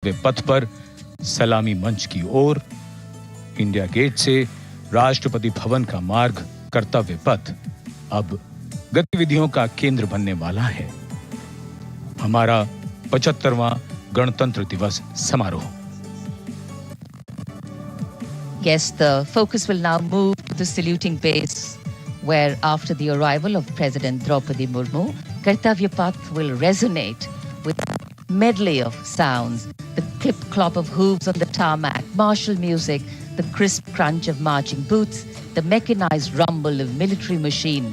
वे पथ पर सलामी मंच की ओर, इंडिया गेट से राष्ट्रपति भवन का मार्ग कर्तव्य पथ अब गतिविधियों का केंद्र बनने वाला है। हमारा 75वां गणतंत्र दिवस समारोह। Yes, the focus will now move to the saluting base, where after the arrival of President Draupadi Murmu, Kartavya Path will resonate with a medley of sounds, the clip-clop of hooves on the tarmac, martial music, the crisp crunch of marching boots, the mechanized rumble of military machine,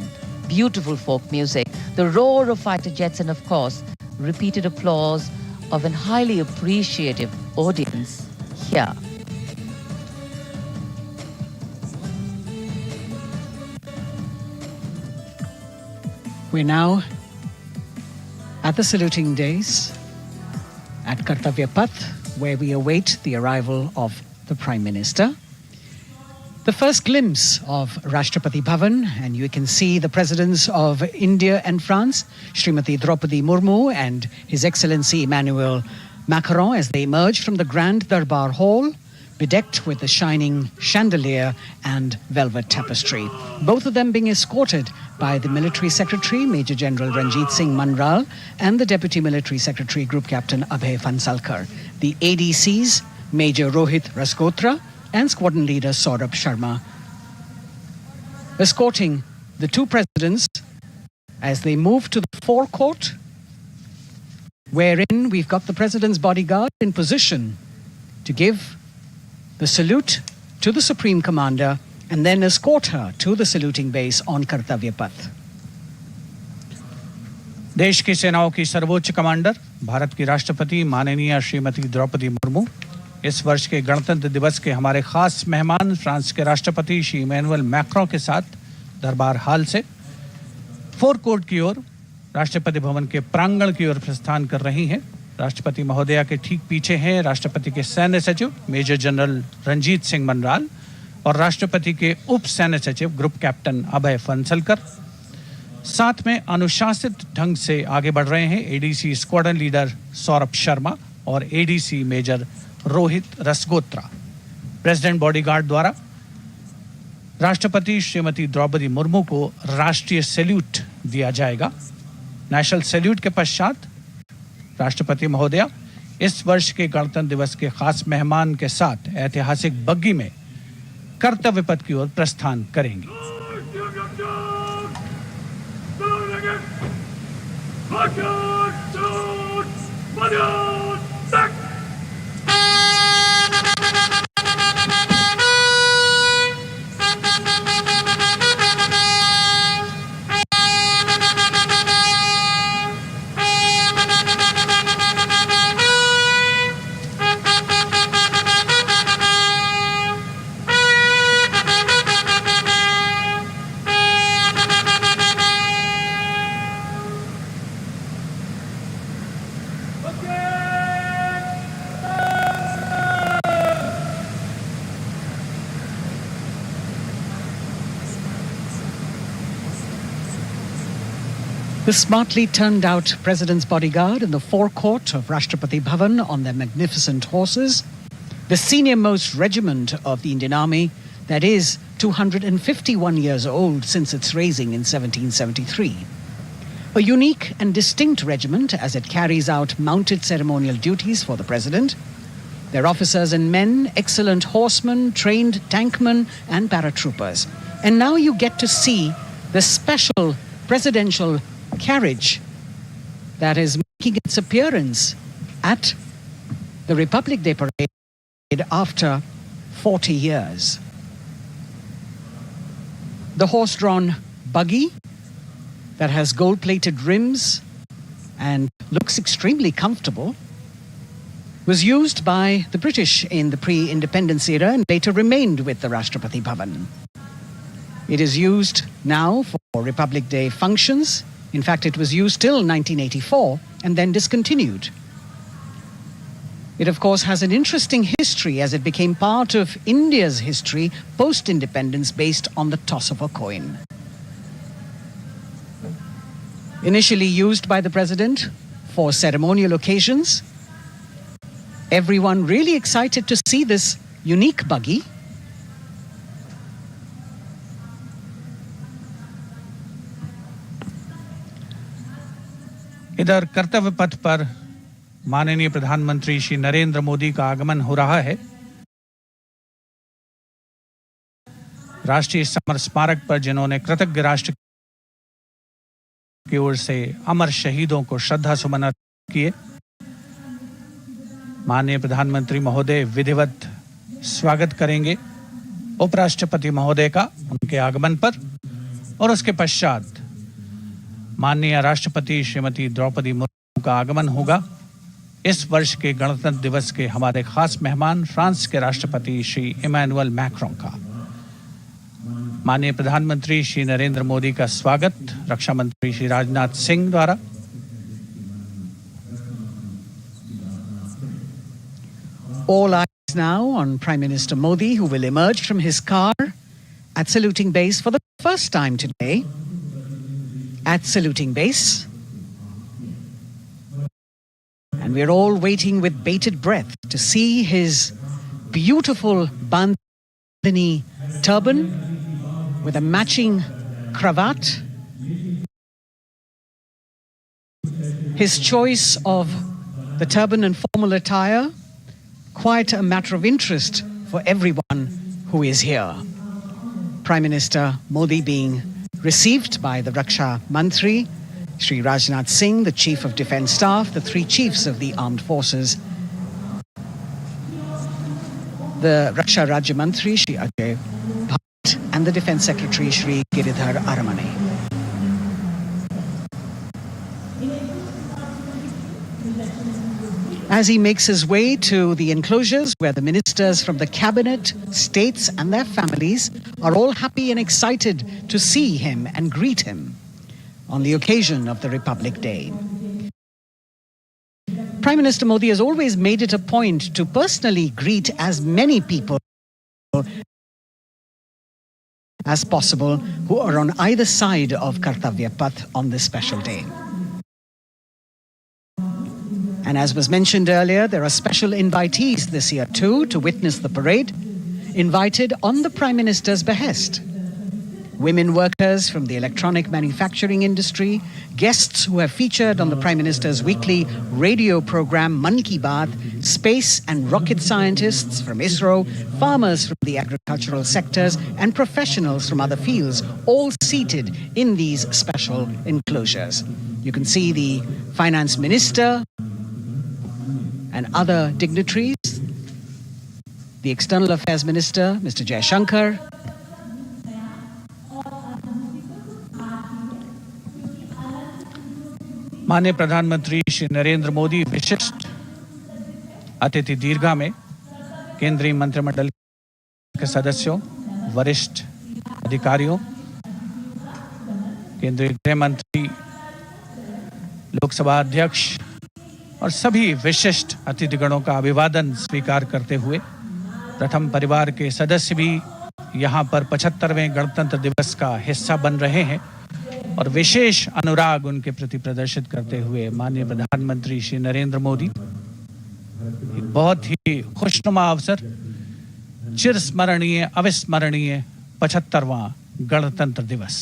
beautiful folk music, the roar of fighter jets, and of course, repeated applause of an highly appreciative audience here. We're now at the saluting days at Kartavya Path, where we await the arrival of the Prime Minister. The first glimpse of Rashtrapati Bhavan, and you can see the presidents of India and France, Srimati Draupadi Murmu and His Excellency Emmanuel Macron, as they emerge from the Grand Darbar Hall, bedecked with the shining chandelier and velvet tapestry. Both of them being escorted by the Military Secretary, Major General Ranjit Singh Manral, and the Deputy Military Secretary, Group Captain Abhay Fansalkar. The ADCs, Major Rohit Rasgotra and Squadron Leader Saurabh Sharma, escorting the two presidents as they move to the forecourt, wherein we've got the President's bodyguard in position to give the salute to the Supreme Commander and then escort her to the saluting base on Kartavya Path. देश की सेनाओं की सर्वोच्च commander, Bharat की राष्ट्रपति माननीय श्रीमती द्रौपदी मुर्मू, इस वर्ष के गणतंत्र दिवस के हमारे खास मेहमान फ्रांस के राष्ट्रपति श्री इमैनुअल मैक्रों के साथ दरबार हाल से फोर कोर्ट की ओर, राष्ट्रपति भवन के प्रांगण की ओर प्रस्थान कर रही हैं। राष्ट्रपति महोदया के ठीक पीछे हैं राष्ट्रपति के सैन्य सचिव मेजर जनरल रंजीत सिंह मनराल और राष्ट्रपति के उप सैन्य सचिव ग्रुप कैप्टन अभय फंसलकर। साथ में अनुशासित ढंग से आगे बढ़ रहे हैं ADC squadron leader Saurabh Sharma और ADC major Rohit Rasgotra. President bodyguard द्वारा राष्ट्रपति श्रीमती द्रौपदी मुर्मू को राष्ट्रीय सैल्यूट दिया जाएगा। नेशनल सैल्यूट के पश्चात राष्ट्रपति महोदया इस वर्ष के गणतंत्र दिवस के खास मेहमान के साथ ऐतिहासिक बग्गी में कर्तव्य पथ की ओर प्रस्थान करेंगी। The smartly turned out President's bodyguard in the forecourt of Rashtrapati Bhavan on their magnificent horses, the senior-most regiment of the Indian Army, that is 251 years old since its raising in 1773. A unique and distinct regiment as it carries out mounted ceremonial duties for the President. Their officers and men, excellent horsemen, trained tankmen and paratroopers. And now you get to see the special presidential carriage that is making its appearance at the Republic Day Parade after 40 years. The horse-drawn buggy that has gold-plated rims and looks extremely comfortable was used by the British in the pre-independence era and later remained with the Rashtrapati Bhavan. It is used now for Republic Day functions. In fact, it was used till 1984 and then discontinued. It, of course, has an interesting history as it became part of India's history post-independence based on the toss of a coin. Initially used by the President for ceremonial occasions, Everyone really excited to see this unique buggy. इधर कर्तव्य पथ पर माननीय प्रधानमंत्री श्री नरेंद्र मोदी का आगमन हो रहा है। राष्ट्रीय समर स्मारक पर जिन्होंने कृतज्ञ राष्ट्र की ओर से अमर शहीदों को श्रद्धा सुमन अर्पित किए, माननीय प्रधानमंत्री महोदय विधिवत स्वागत करेंगे उपराष्ट्रपति महोदय का उनके आगमन पर, और उसके पश्चात माननीय राष्ट्रपति श्रीमती द्रौपदी मुर्मू का आगमन होगा। इस वर्ष के गणतंत्र दिवस के हमारे खास मेहमान फ्रांस के राष्ट्रपति श्री इमैनुअल मैक्रों का। माननीय प्रधानमंत्री श्री नरेंद्र मोदी का स्वागत रक्षा मंत्री श्री राजनाथ सिंह द्वारा। All eyes now on Prime Minister Modi, who will emerge from his car at saluting base for the first time today. At saluting base. And we're all waiting with bated breath to see his beautiful bandhani turban with a matching cravat. His choice of the turban and formal attire, quite a matter of interest for everyone who is here. Prime Minister Modi being received by the Raksha Mantri, Shri Rajnath Singh, the Chief of Defence Staff, the three chiefs of the armed forces, the Raksha Rajya Mantri, Shri Ajay Bhatt, and the Defence Secretary, Shri Giridhar Aramane. As he makes his way to the enclosures where the ministers from the cabinet, states and their families are all happy and excited to see him and greet him on the occasion of the Republic Day. Prime Minister Modi has always made it a point to personally greet as many people as possible who are on either side of Kartavya Path on this special day. And as was mentioned earlier, there are special invitees this year too to witness the parade, invited on the Prime Minister's behest. Women workers from the electronic manufacturing industry, guests who have featured on the Prime Minister's weekly radio program Mann Ki Baat, space and rocket scientists from ISRO, farmers from the agricultural sectors and professionals from other fields, all seated in these special enclosures. You can see the Finance Minister and other dignitaries, the External Affairs Minister, Mr. Jaishankar, माननीय प्रधानमंत्री श्री नरेंद्र मोदी विशिष्ट अतिथि दीर्घा में केंद्रीय मंत्रिमंडल के सदस्यों, वरिष्ठ अधिकारियों, केंद्रीय गृह मंत्री, लोकसभा अध्यक्ष और सभी विशिष्ट अतिथिगणों का अभिवादन स्वीकार करते हुए प्रथम परिवार के सदस्य भी यहां पर 75वें गणतंत्र दिवस का हिस्सा बन रहे हैं और विशेष अनुराग उनके प्रति प्रदर्शित करते हुए माननीय प्रधानमंत्री श्री नरेंद्र मोदी बहुत ही खुशनुमा अवसर, चिरस्मरणीय अविस्मरणीय 75वां गणतंत्र दिवस।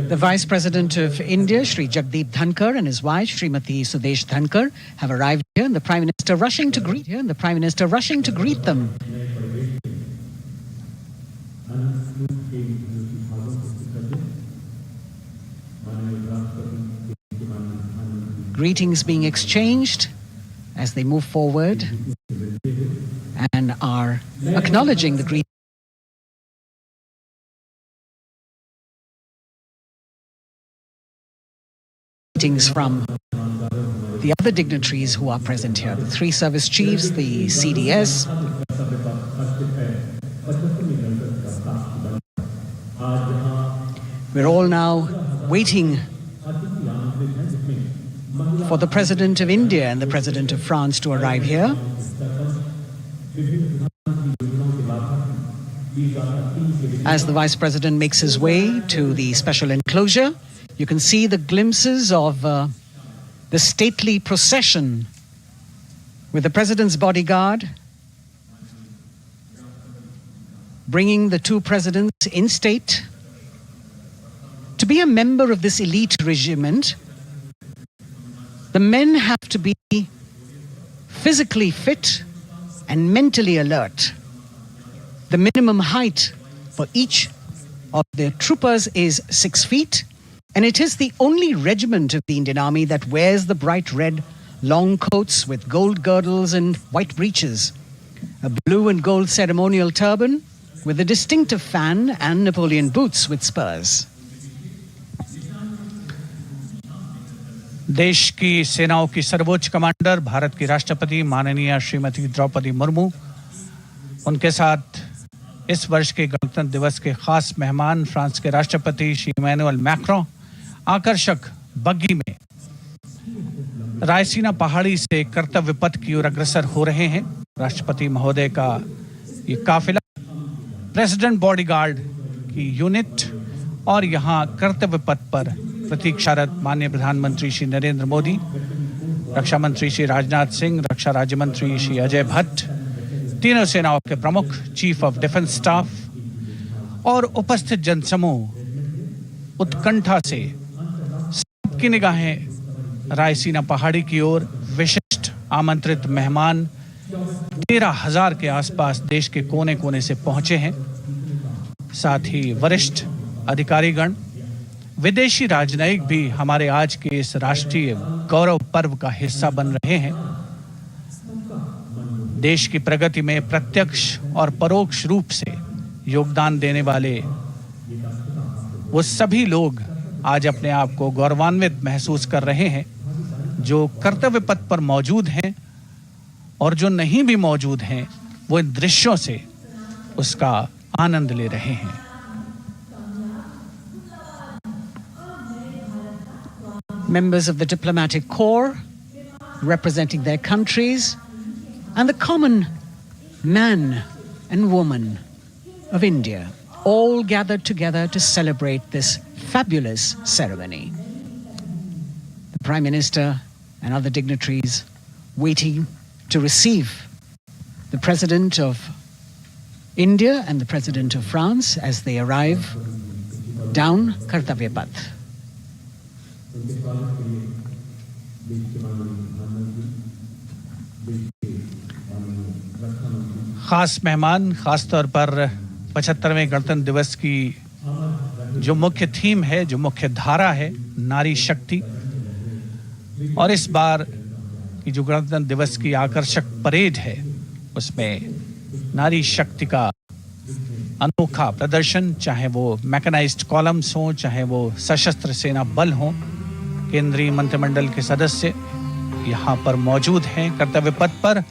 The Vice President of India, Shri Jagdeep Dhankar, and his wife, Srimati Sudesh Dhankar, have arrived here, and the Prime Minister rushing to greet them. Greetings being exchanged as they move forward and are acknowledging the greetings from the other dignitaries who are present here, the three service chiefs, the CDS. We're all now waiting for the President of India and the President of France to arrive here. As the Vice President makes his way to the special enclosure, you can see the glimpses of the stately procession with the President's bodyguard bringing the two presidents in state. To be a member of this elite regiment, the men have to be physically fit and mentally alert. The minimum height for each of the troopers is 6 feet, and it is the only regiment of the Indian Army that wears the bright red long coats with gold girdles and white breeches, a blue and gold ceremonial turban with a distinctive fan and Napoleon boots with spurs. देश की सेनाओं की सर्वोच्च commander Bharat की राष्ट्रपति माननीय श्रीमती द्रौपदी मुर्मू, उनके साथ इस वर्ष के गणतंत्र दिवस के खास मेहमान फ्रांस के राष्ट्रपति श्री इमैनुअल मैक्रों आकर्षक बग्गी में रायसीना पहाड़ी से कर्तव्य पथ की ओर अग्रसर हो रहे हैं। राष्ट्रपति महोदय का ये काफिला प्रेसिडेंट बॉडीगार्ड की यूनिट और यहाँ कर्तव्य पथ पर प्रतीक्षारत माननीय प्रधानमंत्री श्री नरेंद्र मोदी, रक्षा मंत्री श्री राजनाथ सिंह, रक्षा राज्य मंत्री श्री अजय भट्ट, तीनों सेनाओं के प्रमुख, चीफ ऑफ डिफेंस स्टाफ और उपस्थित जनसमूह उत्कंठा से सबकी निगाहें रायसीना पहाड़ी की ओर। विशिष्ट आमंत्रित मेहमान 13,000 के आसपास देश के कोने कोने से पहुंचे हैं। साथ ही वरिष्ठ अधिकारीगण, विदेशी राजनयिक भी हमारे आज के इस राष्ट्रीय गौरव पर्व का हिस्सा बन रहे हैं। देश की प्रगति में प्रत्यक्ष और परोक्ष रूप से योगदान देने वाले वो सभी लोग आज अपने आप को गौरवान्वित महसूस कर रहे हैं, जो कर्तव्य पथ पर मौजूद हैं और जो नहीं भी मौजूद हैं, वो इन दृश्यों से उसका आनंद ले रहे हैं। Members of the diplomatic corps representing their countries, and the common man and woman of India, all gathered together to celebrate this fabulous ceremony. The Prime Minister and other dignitaries waiting to receive the President of India and the President of France as they arrive down Kartavya Path. खास मेहमान, खास तौर पर 75वें गणतंत्र दिवस की जो मुख्य थीम है, जो मुख्य धारा है, नारी शक्ति, और इस बार की जो गणतंत्र दिवस की आकर्षक परेड है, उसमें नारी शक्ति का अनोखा प्रदर्शन, चाहे वो मैकेनाइज्ड कॉलम्स हों, चाहे वो सशस्त्र सेना बल हों, केंद्रीय मंत्रिमंडल के सदस्य यहाँ पर मौजूद हैं कर्तव्य पथ पर,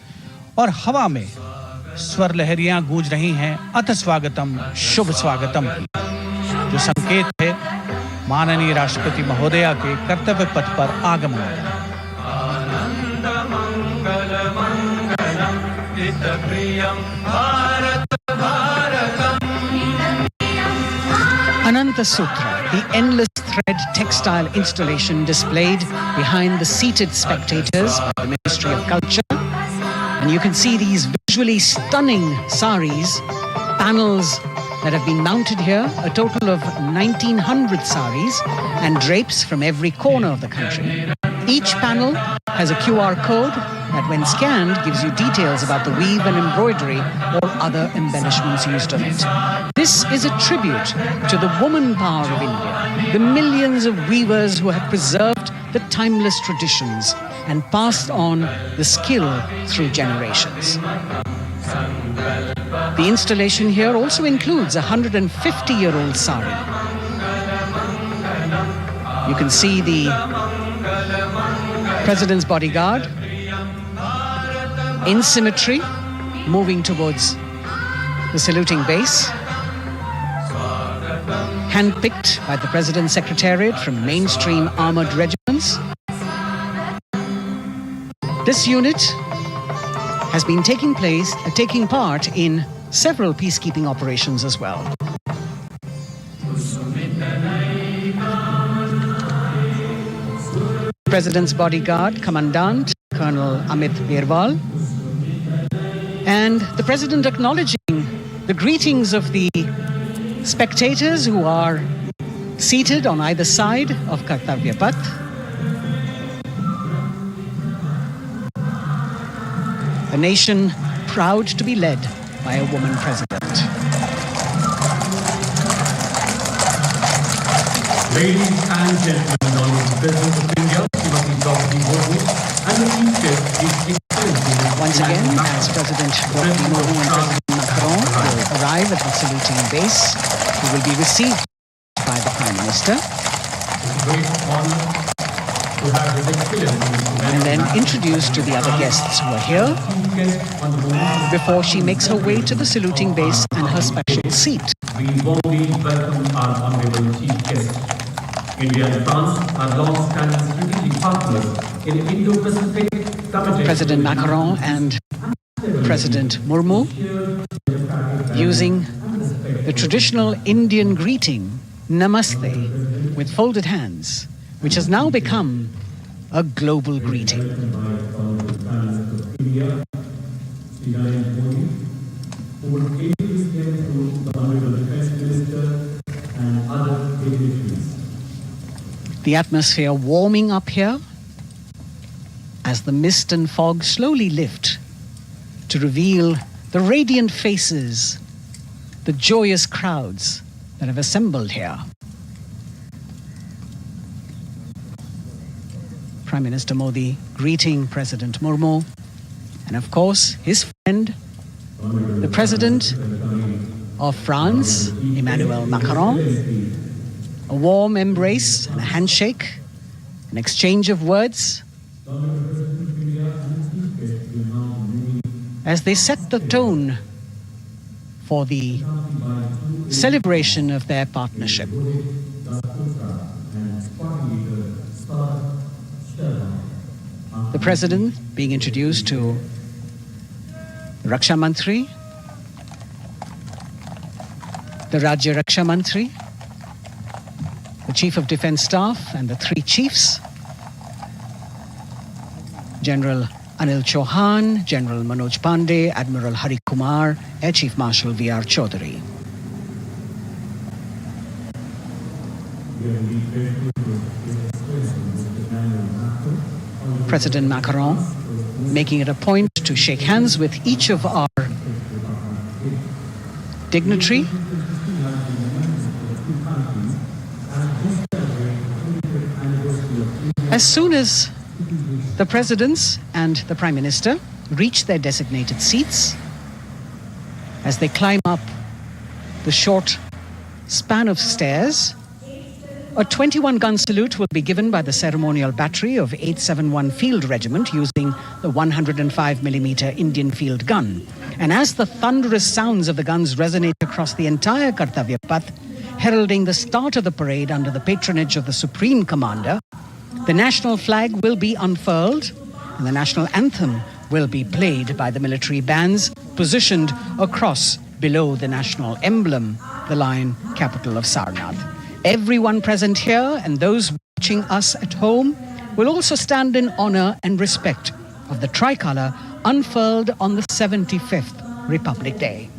और हवा में स्वर लहरियां गूंज रही हैं, अथ स्वागतम, शुभ स्वागतम, जो संकेत है माननीय राष्ट्रपति महोदया के कर्तव्य पथ पर आगमन का। Ananta Sutra, the endless thread textile installation displayed behind the seated spectators by the Ministry of Culture. And you can see these visually stunning saris, panels that have been mounted here, a total of 1,900 saris and drapes from every corner of the country. Each panel has a QR code that when scanned gives you details about the weave and embroidery or other embellishments used on it. This is a tribute to the woman power of India, the millions of weavers who have preserved the timeless traditions and passed on the skill through generations. The installation here also includes a 150-year-old sari. You can see the President's bodyguard in symmetry moving towards the saluting base, handpicked by the President's Secretariat from mainstream armored regiments. This unit has been taking part in several peacekeeping operations as well. President's bodyguard, Commandant Colonel Amit Birwal, and the President acknowledging the greetings of the spectators who are seated on either side of Kartavya Path. A nation proud to be led by a woman president. Ladies and gentlemen, on the President of India, Srimati Draupadi Murmu, and the Chief Guest, His Excellency Once again, as President Draupadi Murmu and President Macron will arrive at the saluting base, who will be received by the Prime Minister. It's a great honor to have His Excellency And then introduced to the other guests who are here before she makes her way to the saluting base and her special seat. We warmly welcome our Honorable Chief Guest. India and France are long-standing strategic partners in Indo-Pacific Committee. President Macron and President Murmu using the traditional Indian greeting, Namaste, with folded hands, which has now become a global greeting. The atmosphere warming up here as the mist and fog slowly lift to reveal the radiant faces, the joyous crowds that have assembled here. Prime Minister Modi greeting President Murmu, and of course his friend, the President of France, Emmanuel Macron. A warm embrace and a handshake, an exchange of words as they set the tone for the celebration of their partnership. The President being introduced to the Raksha Mantri, the Rajya Raksha Mantri, the Chief of Defence Staff and the three chiefs, General Anil Chauhan, General Manoj Pandey, Admiral Hari Kumar, Air Chief Marshal V.R. Chaudhary. President Macron making it a point to shake hands with each of our dignitary. As soon as the presidents and the Prime Minister reach their designated seats, as they climb up the short span of stairs, a 21-gun salute will be given by the ceremonial battery of 871 Field Regiment using the 105mm Indian field gun. And as the thunderous sounds of the guns resonate across the entire Kartavya Path, heralding the start of the parade under the patronage of the Supreme Commander, the national flag will be unfurled and the national anthem will be played by the military bands positioned across below the national emblem, the lion capital of Sarnath. Everyone present here and those watching us at home will also stand in honor and respect of the tricolour unfurled on the 75th Republic Day.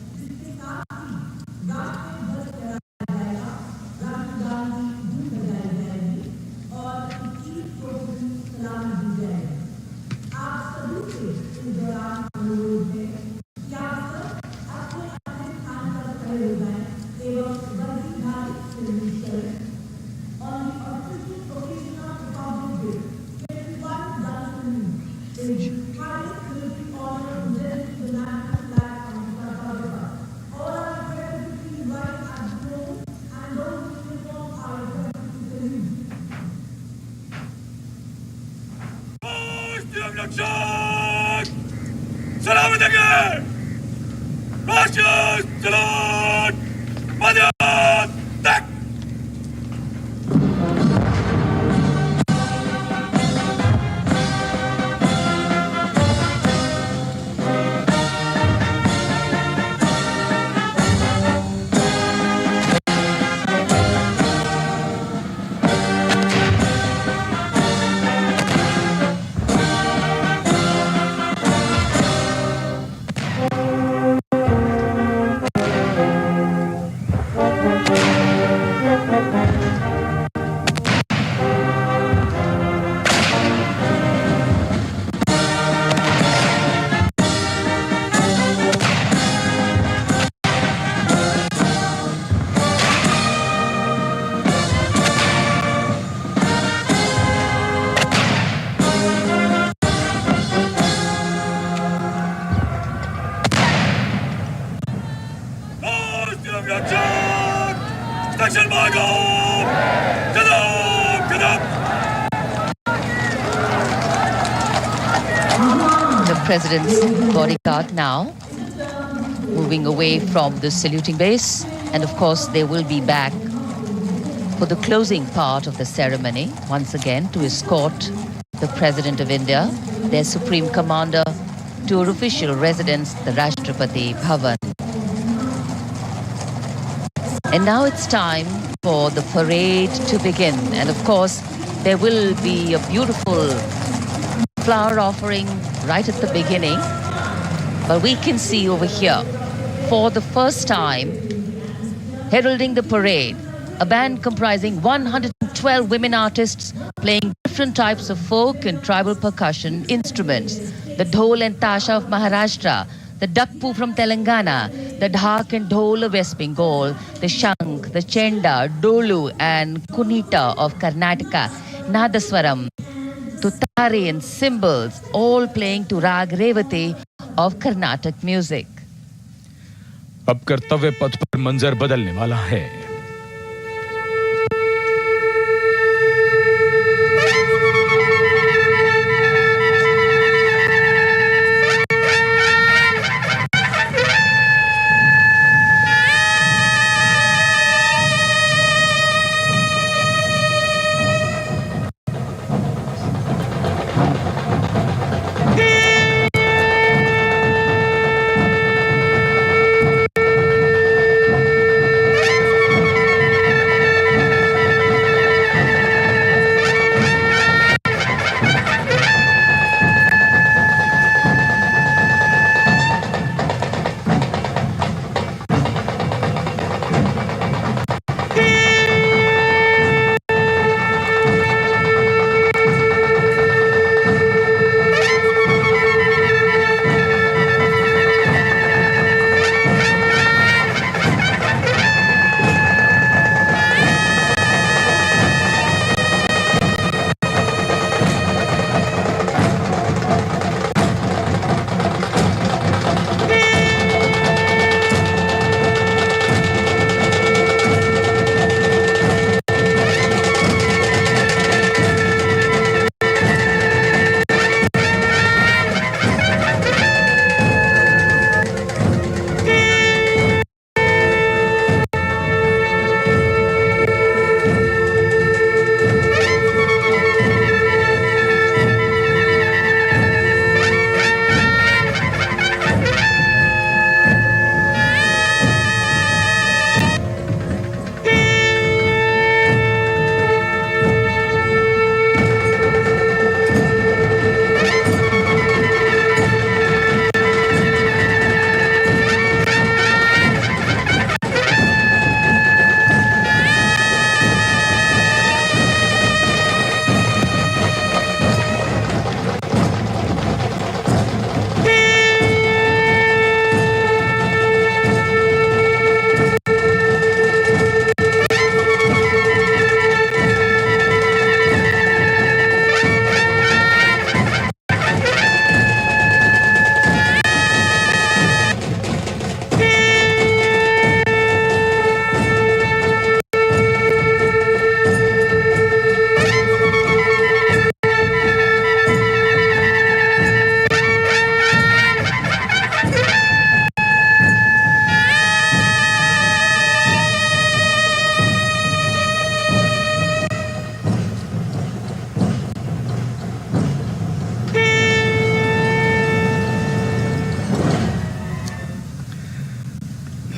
President's bodyguard now, moving away from the saluting base. And of course, they will be back for the closing part of the ceremony, once again, to escort the President of India, their Supreme Commander, to her official residence, the Rashtrapati Bhavan. And now it's time for the parade to begin. And of course, there will be a beautiful flower offering right at the beginning. But we can see over here, for the first time, heralding the parade, a band comprising 112 women artists playing different types of folk and tribal percussion instruments. The dhol and tasha of Maharashtra, the dakpu from Telangana, the dhak and dhol of West Bengal, the shank, the chenda, dolu and kunita of Karnataka, nadaswaram, tutari and cymbals, all playing to Rag Revati of Carnatic music. अब कर्तव्य पथ पर मंजर बदलने वाला है।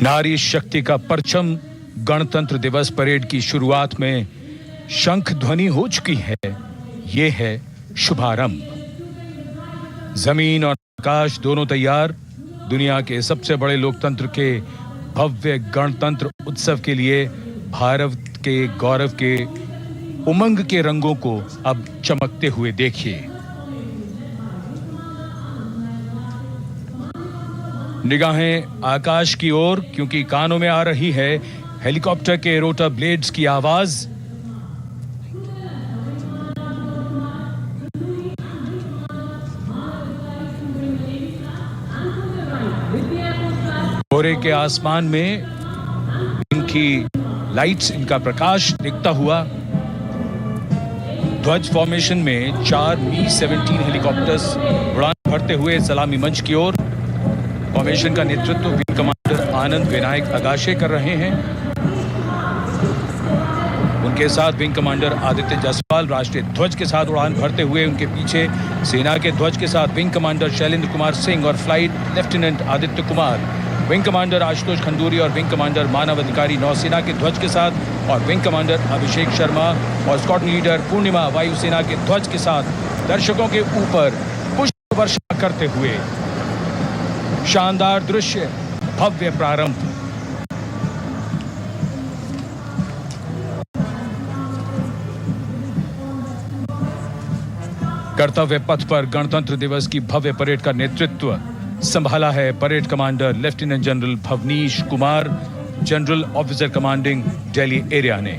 नारी शक्ति का परचम गणतंत्र दिवस परेड की शुरुआत में शंख ध्वनि हो चुकी है। ये है शुभारंभ। जमीन और आकाश दोनों तैयार। दुनिया के सबसे बड़े लोकतंत्र के भव्य गणतंत्र उत्सव के लिए भारत के गौरव के उमंग के रंगों को अब चमकते हुए देखिए। निगाहें आकाश की ओर, क्योंकि कानों में आ रही है हेलीकॉप्टर के रोटर ब्लेड्स की आवाज। कोरे के आसमान में इनकी लाइट्स, इनका प्रकाश दिखता हुआ ध्वज फॉर्मेशन में 4 मी-17 हेलीकॉप्टर्स उड़ान भरते हुए सलामी मंच की ओर। फॉर्मेशन का नेतृत्व विंग कमांडर आनंद विनायक अगाशे कर रहे हैं। उनके साथ विंग कमांडर आदित्य जायसवाल राष्ट्रीय ध्वज के साथ उड़ान भरते हुए। उनके पीछे सेना के ध्वज के साथ विंग कमांडर शैलेंद्र कुमार सिंह और flight lieutenant Aditya Kumar, wing commander Ashutosh Khanduri और विंग कमांडर मानव अधिकारी नौसेना के ध्वज के साथ, और विंग कमांडर अभिषेक शर्मा और स्क्वाड्रन लीडर पूर्णिमा वायुसेना के ध्वज के साथ दर्शकों के ऊपर पुष्प वर्षा करते हुए। शानदार दृश्य, भव्य प्रारंभ। कर्तव्य पथ पर गणतंत्र दिवस की भव्य परेड का नेतृत्व संभाला है parade commander lieutenant general Bhavnish Kumar, general officer commanding Delhi area ने।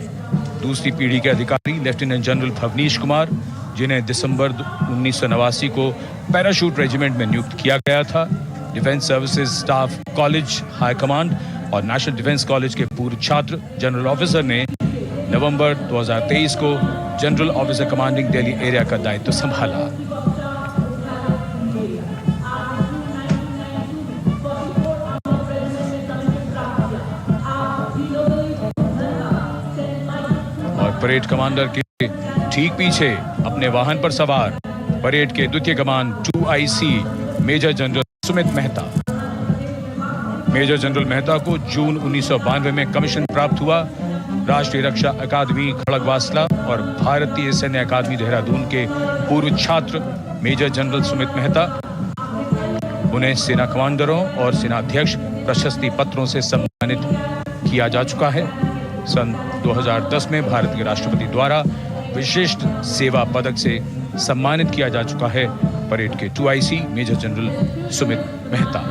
दूसरी पीढ़ी के अधिकारी लेफ्टिनेंट जनरल भवनीश कुमार, जिन्हें दिसंबर 1989 को पैराशूट रेजिमेंट में नियुक्त किया गया था। Defence services staff college high command और नेशनल डिफेंस कॉलेज के पूर्व छात्र जनरल ऑफिसर ने नवंबर 2023 को general officer commanding Delhi area का दायित्व संभाला। परेड कमांडर के ठीक पीछे अपने वाहन पर सवार परेड के द्वितीय कमान 2IC major general Sumit Mehta. Major general Mehta को जून 1992 में कमीशन प्राप्त हुआ। राष्ट्रीय रक्षा अकादमी खड़गवासला और भारतीय सैन्य अकादमी देहरादून के पूर्व छात्र मेजर जनरल सुमित मेहता। उन्हें सेना कमांडरों और सेनाध्यक्ष प्रशस्ति पत्रों से सम्मानित किया जा चुका है। सन 2010 में भारत के राष्ट्रपति द्वारा विशिष्ट सेवा पदक से सम्मानित किया जा चुका है परेड के 2IC major general Sumit Mehta.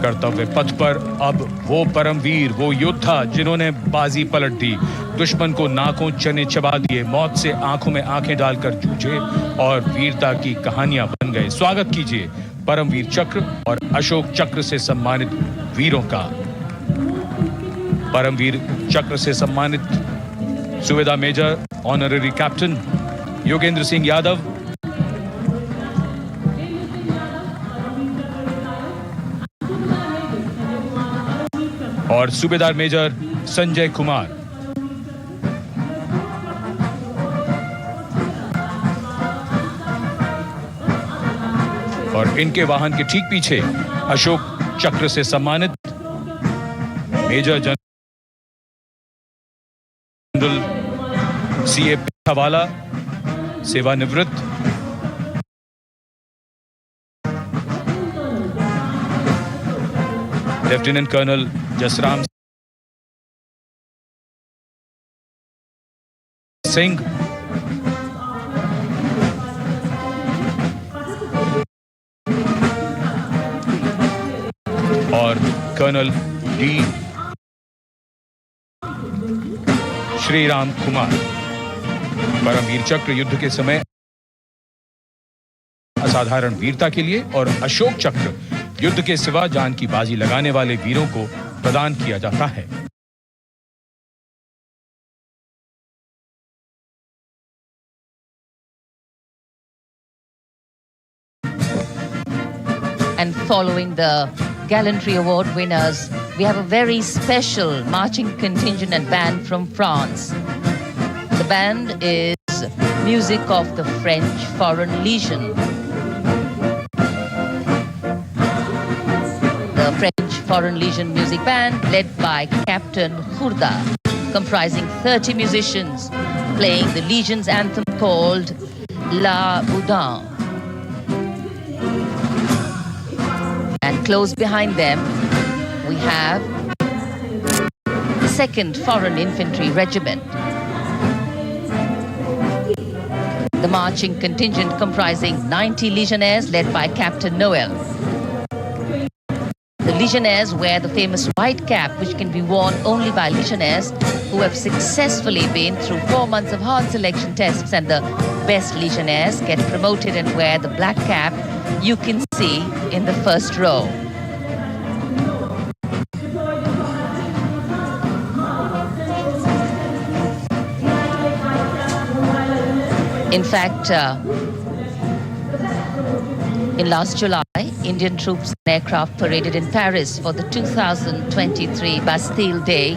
कर्तव्य पथ पर अब वो परमवीर, वो योद्धा जिन्होंने बाजी पलट दी, दुश्मन को नाकों चने चबा दिए, मौत से आंखों में आंखें डालकर जूझे और वीरता की कहानियां बन गए। स्वागत कीजिए परमवीर चक्र और अशोक चक्र से सम्मानित वीरों का। परमवीर चक्र से सम्मानित subedar major honorary captain Yogendra Singh Yadav, और सूबेदार मेजर संजय कुमार। और इनके वाहन के ठीक पीछे अशोक चक्र से सम्मानित मेजर जनरल CA पिथावाला, सेवानिवृत्त, लेफ्टिनेंट कर्नल जसराम सिंह, और कर्नल डी श्रीराम कुमार। परमवीर चक्र युद्ध के समय असाधारण वीरता के लिए और अशोक चक्र युद्ध के सिवा जान की बाजी लगाने वाले वीरों को प्रदान किया जाता है। And following the Gallantry Award winners, we have a very special marching contingent and band from France. The band is music of the French Foreign Legion. The French Foreign Legion music band led by Captain Khurda, comprising 30 musicians playing the Legion's anthem called La Boudin. And close behind them, we have the 2nd Foreign Infantry Regiment. The marching contingent comprising 90 Legionnaires led by Captain Noel. The Legionnaires wear the famous white cap, which can be worn only by Legionnaires who have successfully been through 4 months of hard selection tests, and the best Legionnaires get promoted and wear the black cap you can see in the first row. In fact, in last July, Indian troops and aircraft paraded in Paris for the 2023 Bastille Day,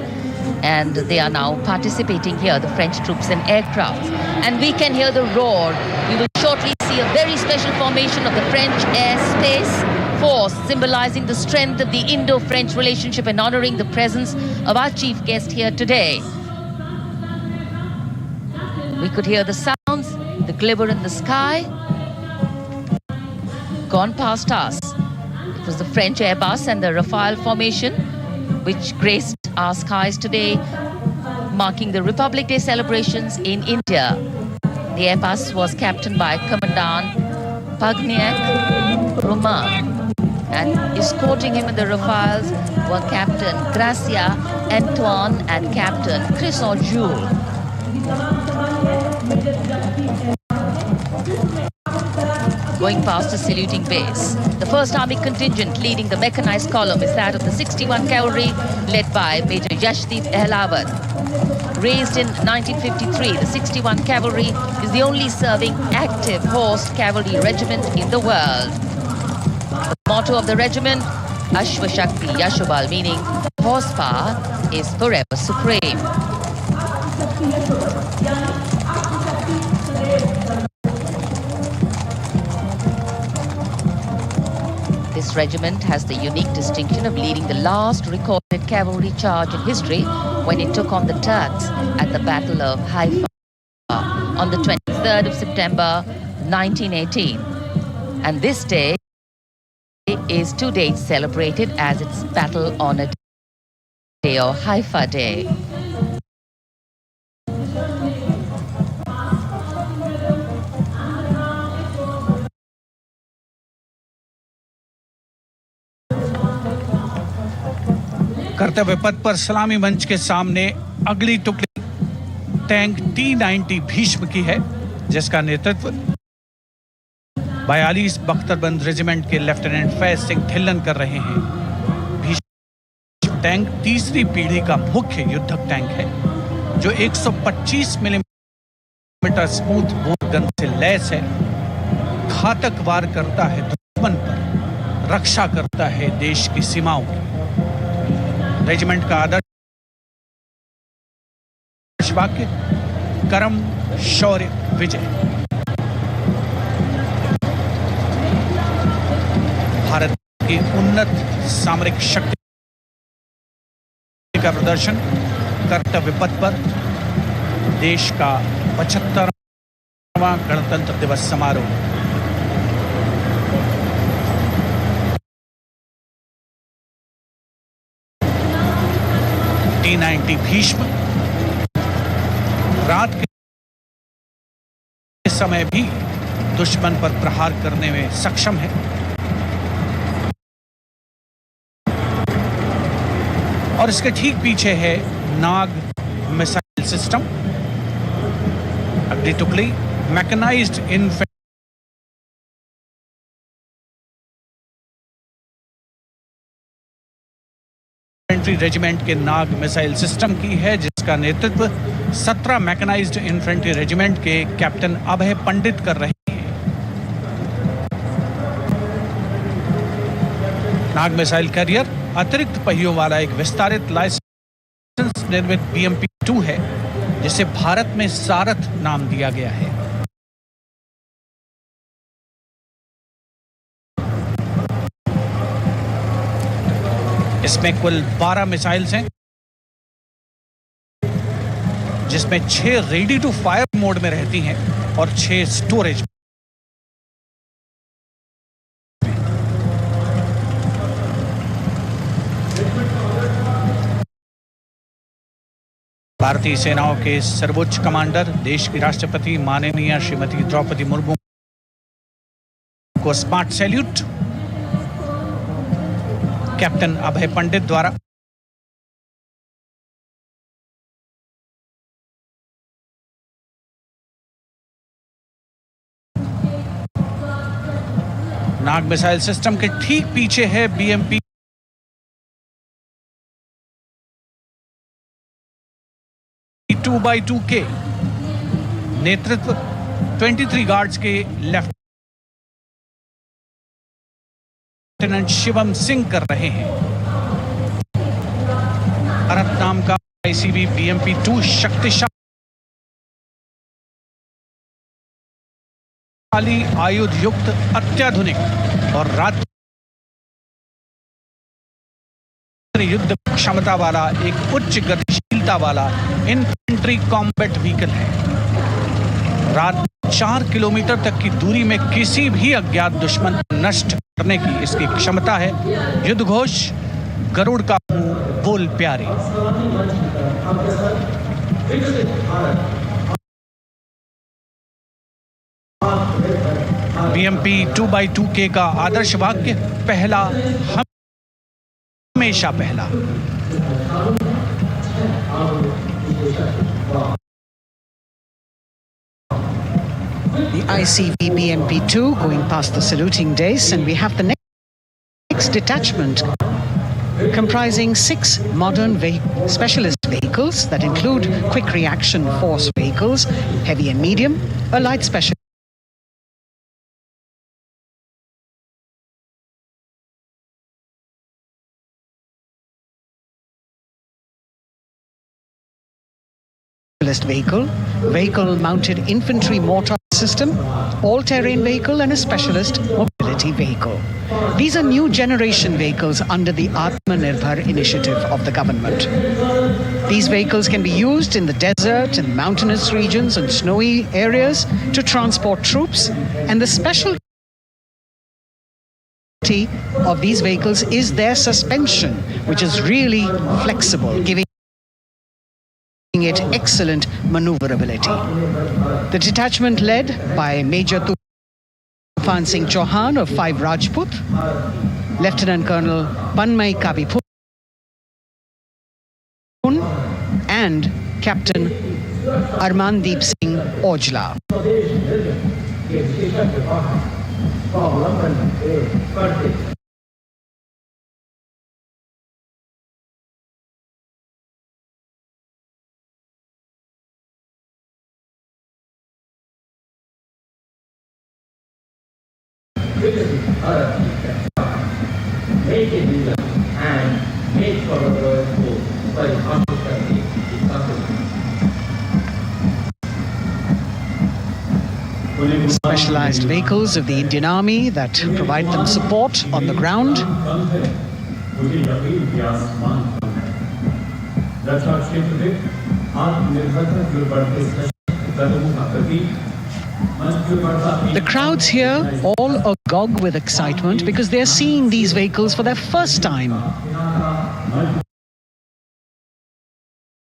and they are now participating here, the French troops and aircraft. And we can hear the roar. We will shortly see a very special formation of the French Airspace Force, symbolizing the strength of the Indo-French relationship and honoring the presence of our chief guest here today. We could hear the sounds, the glimmer in the sky. Gone past us. It was the French Airbus and the Rafale formation which graced our skies today, marking the Republic Day celebrations in India. The Airbus was captained by Commandant Pagniak Roman, and escorting him in the Rafales were Captain Gracia Antoine and Captain Chris Jules. Going past the saluting base, the 1st Army contingent leading the mechanized column is that of the 61 Cavalry, led by Major Yashdeep Ehlawat. Raised in 1953, the 61 Cavalry is the only serving active horsed cavalry regiment in the world. The motto of the regiment, Ashwa Shakti Yashobal, meaning horsepower is forever supreme. This regiment has the unique distinction of leading the last recorded cavalry charge in history when it took on the Turks at the Battle of Haifa on the 23rd of September 1918. And this day is to date celebrated as its Battle Honor Day or Haifa Day. कर्तव्य पथ पर सलामी मंच के सामने अगली टुकड़ी tank T-90 Bhishma की है, जिसका नेतृत्व 42 बख्तरबंद रेजिमेंट के लेफ्टिनेंट फैज सिंह ढिल्लन कर रहे हैं। भीष्म टैंक तीसरी पीढ़ी का मुख्य युद्धक टैंक है, जो 125 मिलीमीटर स्मूथ बोर गन से लैस है, घातक वार करता है दुश्मन पर, रक्षा करता है देश की सीमाओं की। रेजिमेंट का आदर्श वाक्य कर्म शौर्य विजय। भारत की उन्नत सामरिक शक्ति का प्रदर्शन कर्तव्य पथ पर देश का 75वां गणतंत्र दिवस समारोह। T-90 भीष्म रात के समय भी दुश्मन पर प्रहार करने में सक्षम है। और इसके ठीक पीछे है नाग मिसाइल सिस्टम। अगली टुकड़ी मैकेनाइज्ड इन्फेंट्री रेजिमेंट के नाग मिसाइल सिस्टम की है, जिसका नेतृत्व 17 मैकेनाइज्ड इन्फेंट्री रेजिमेंट के कैप्टन अभय पंडित कर रहे हैं। नाग मिसाइल कैरियर अतिरिक्त पहियों वाला एक विस्तारित लाइसेंस निर्मित BMP-2 है, जिसे भारत में सारथ नाम दिया गया है। इसमें कुल 12 मिसाइल्स हैं, जिसमें 6 रेडी टू फायर मोड में रहती हैं और 6 स्टोरेज। भारतीय सेनाओं के सर्वोच्च कमांडर, देश की राष्ट्रपति माननीय श्रीमती द्रौपदी मुर्मू को स्मार्ट सैल्यूट कैप्टन अभय पंडित द्वारा। नाग मिसाइल सिस्टम के ठीक पीछे है BMP 2x2K। नेतृत्व 23 गार्ड्स के लेफ्टिनेंट शिवम सिंह कर रहे हैं। भारत नाम का ICV BMP-2 शक्तिशाली आयुध युक्त अत्याधुनिक और राज्य युद्ध क्षमता वाला एक उच्च गतिशीलता वाला इन्फेंट्री कॉम्बैट व्हीकल है। रात 4 किलोमीटर तक की दूरी में किसी भी अज्ञात दुश्मन को नष्ट करने की इसकी क्षमता है। युद्ध घोष गरुड़ का बोल प्यारे। BMP 2x2K का आदर्श वाक्य पहला हमेशा पहला। The ICV BMP-2 going past the saluting dais, and we have the next detachment comprising 6 modern specialist vehicles that include quick reaction force vehicles, heavy and medium, a light specialist vehicle mounted infantry mortar system, all-terrain vehicle, and a specialist mobility vehicle. These are new generation vehicles under the Atmanirbhar initiative of the government. These vehicles can be used in the desert and mountainous regions and snowy areas to transport troops, and the specialty of these vehicles is their suspension, which is really flexible, giving it excellent maneuverability. The detachment led by Major Tufan Singh Chauhan of 5 Rajput, Lieutenant Colonel Panmay Kabipun, and Captain Armandeep Singh Ojla. Make it legal and make for the royal court by constantly. Specialized vehicles of the Indian Army that provide them support on the ground. The crowds here all agog with excitement because they're seeing these vehicles for their first time.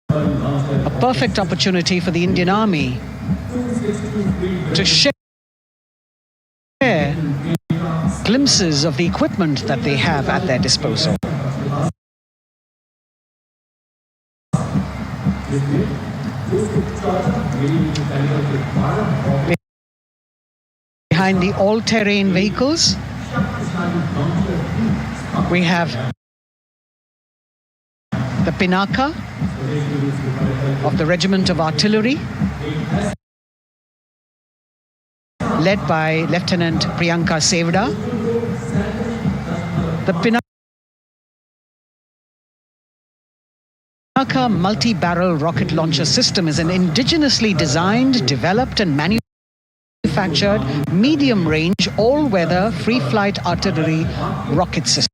A perfect opportunity for the Indian Army to share glimpses of the equipment that they have at their disposal. Behind the all-terrain vehicles, we have the Pinaka of the Regiment of Artillery, led by Lieutenant Priyanka Sevda. The Pinaka multi-barrel rocket launcher system is an indigenously designed, developed and manufactured medium-range, all-weather, free-flight artillery rocket system.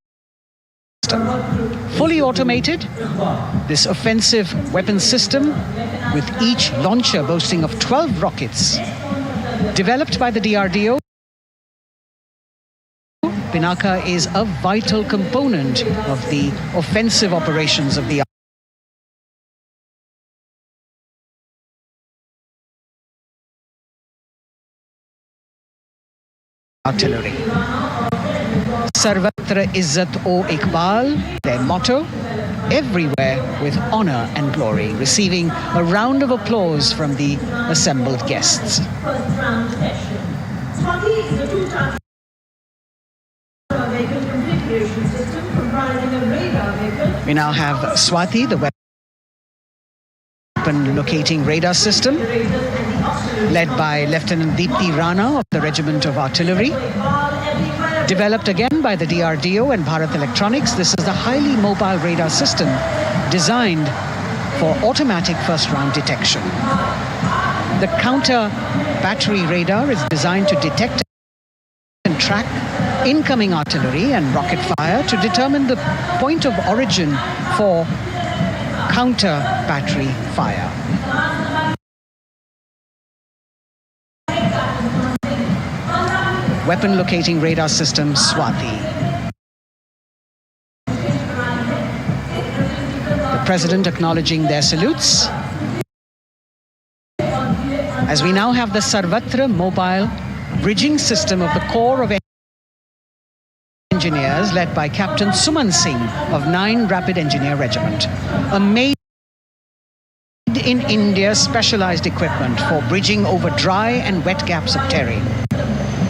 Fully automated, this offensive weapon system, with each launcher boasting of 12 rockets, developed by the DRDO, Pinaka is a vital component of the offensive operations of the artillery. Sarvatra Izzat o Iqbal, their motto, everywhere with honor and glory, receiving a round of applause from the assembled guests. We now have Swati, the weapon locating radar system. led by Lieutenant Deepthi Rana of the Regiment of Artillery. Developed again by the DRDO and Bharat Electronics, this is a highly mobile radar system designed for automatic first-round detection. The counter battery radar is designed to detect and track incoming artillery and rocket fire to determine the point of origin for counter battery fire. Weapon locating radar system Swati. The President acknowledging their salutes. As we now have the Sarvatra mobile bridging system of the Corps of Engineers led by Captain Suman Singh of 9 Rapid Engineer Regiment. A made in India specialized equipment for bridging over dry and wet gaps of terrain.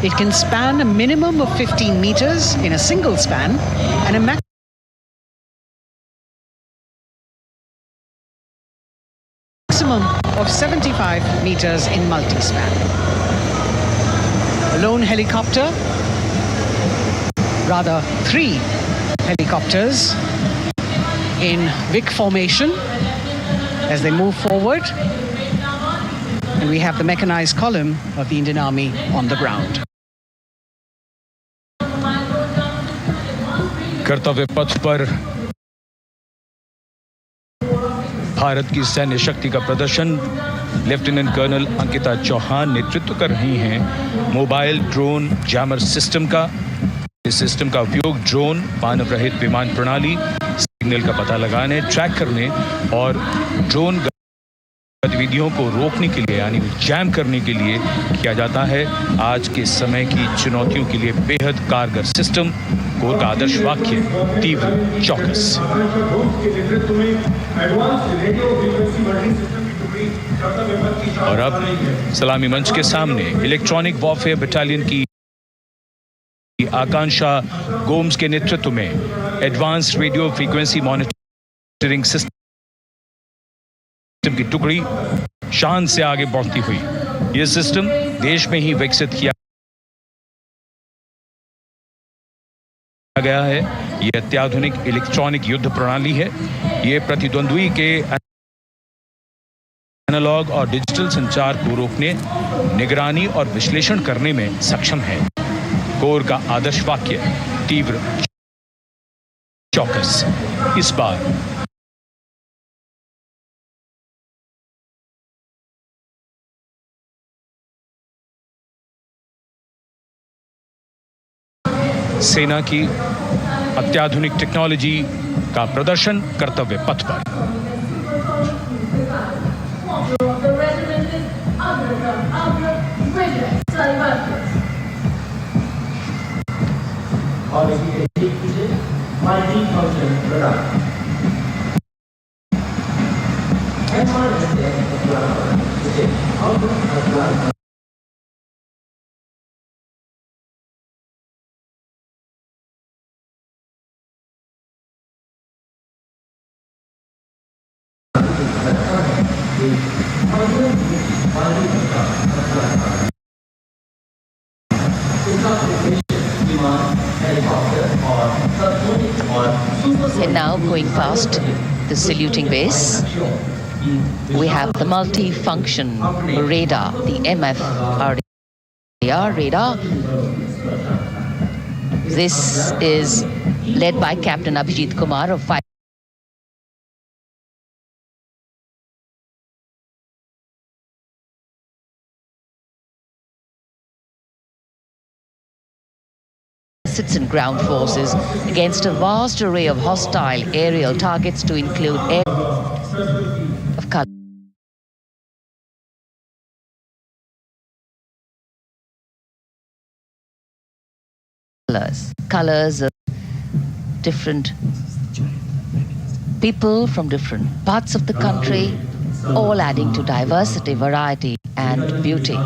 It can span a minimum of 15 meters in a single span and a maximum of 75 meters in multi-span. A lone helicopter, rather 3 helicopters in Vic formation as they move forward. And we have the mechanized column of the Indian Army on the ground. कर्तव्य पथ पर भारत की सैन्य शक्ति का प्रदर्शन lieutenant colonel Ankita Chauhan नेतृत्व कर रही हैं मोबाइल ड्रोन जैमर सिस्टम का। इस सिस्टम का उपयोग ड्रोन, मानव रहित विमान प्रणाली, सिग्नल का पता लगाने, ट्रैक करने और ड्रोन गतिविधियों को रोकने के लिए यानी जैम करने के लिए किया जाता है। आज के समय की चुनौतियों के लिए बेहद कारगर सिस्टम। कोर का आदर्श वाक्य तीव्र चौकस। और अब सलामी मंच के सामने इलेक्ट्रॉनिक वॉरफेयर बटालियन की आकांक्षा गोम्स के नेतृत्व में advance radio frequency monitoring system की टुकड़ी शान से आगे बढ़ती हुई। यह सिस्टम देश में ही विकसित किया गया है। यह अत्याधुनिक इलेक्ट्रॉनिक युद्ध प्रणाली है। यह प्रतिद्वंद्वी के एनालॉग और डिजिटल संचार को रोकने, निगरानी और विश्लेषण करने में सक्षम है। कोर का आदर्श वाक्य तीव्र चौकस। इस बार सेना की अत्याधुनिक टेक्नोलॉजी का प्रदर्शन कर्तव्य पथ पर। And now going past the saluting base, we have the multi-function radar, the MFRDR radar. This is led by Captain Abhijit Kumar of 5 and ground forces against a vast array of hostile aerial targets to include air of colors of different people from different parts of the country, all adding to diversity, variety and beauty.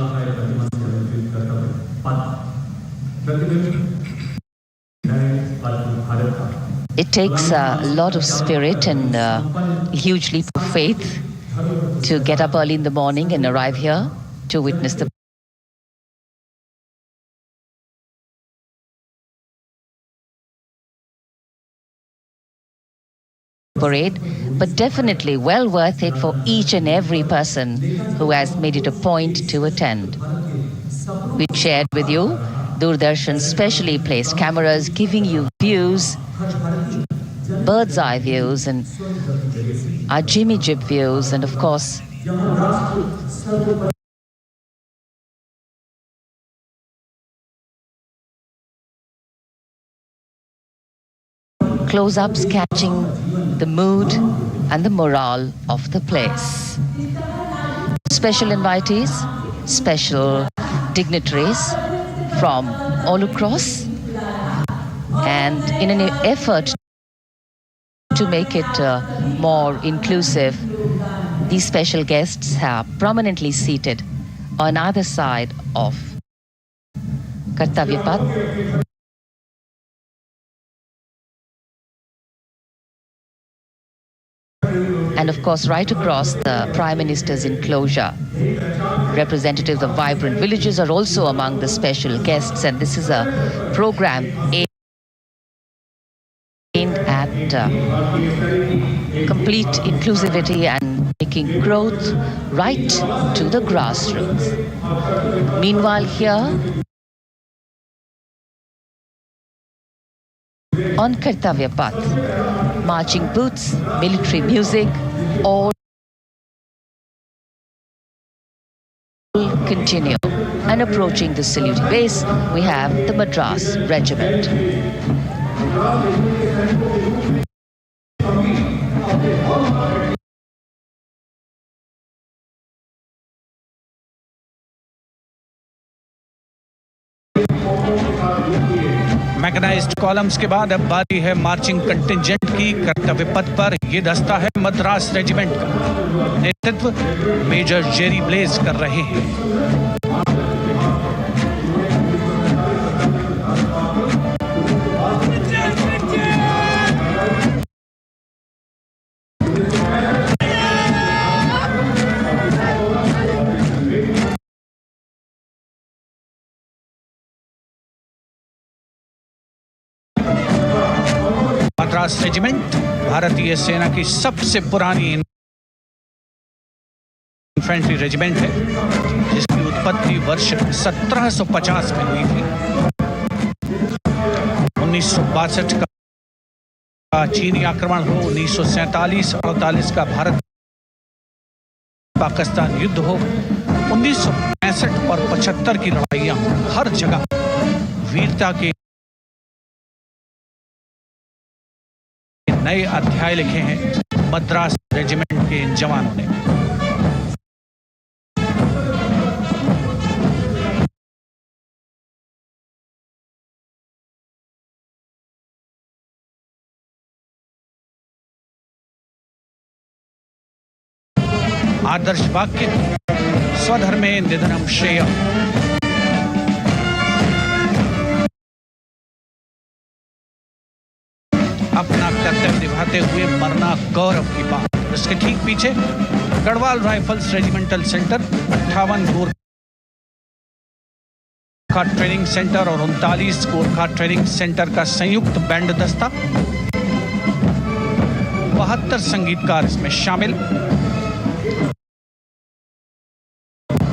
It takes a lot of spirit and a huge leap of faith to get up early in the morning and arrive here to witness the parade, but definitely well worth it for each and every person who has made it a point to attend. We shared with you Doordarshan's specially placed cameras giving you views, bird's eye views, and our Jimmy Jib views, and of course, close-ups catching the mood and the morale of the place. Special invitees, special dignitaries from all across, and in an effort to make it more inclusive, these special guests are prominently seated on either side of Kartavya Path. And of course, right across the Prime Minister's enclosure. Representatives of vibrant villages are also among the special guests, and this is a program aimed at complete inclusivity and making growth right to the grassroots. Meanwhile, here on Kartavya Path, marching boots, military music, all continue. And approaching the saluting base, we have the Madras Regiment. Mechanised columns के बाद अब बारी है marching contingent की। कर्तव्य पथ पर ये दस्ता है मद्रास रेजिमेंट का। नेतृत्व मेजर जेरी ब्लेज कर रहे हैं। मद्रास रेजिमेंट भारतीय सेना की सबसे पुरानी इन्फेंट्री रेजिमेंट है, जिसकी उत्पत्ति वर्ष 1750 में हुई थी। 1962 का चीनी आक्रमण हो, 1947-48 का भारत पाकिस्तान युद्ध हो, 1965 और 75 की लड़ाइयां, हर जगह वीरता के नए अध्याय लिखे हैं मद्रास रेजिमेंट के इन जवानों ने। आदर्श वाक्य स्वधर्मे निधनम श्रेय। अपना कर्तव्य निभाते हुए मरना गौरव की बात। उसके ठीक पीछे Garhwal rifles regimental centre, 58 Gorkha training centre और 39 गोरखा ट्रेनिंग सेंटर का संयुक्त बैंड दस्ता। 72 संगीतकार इसमें शामिल।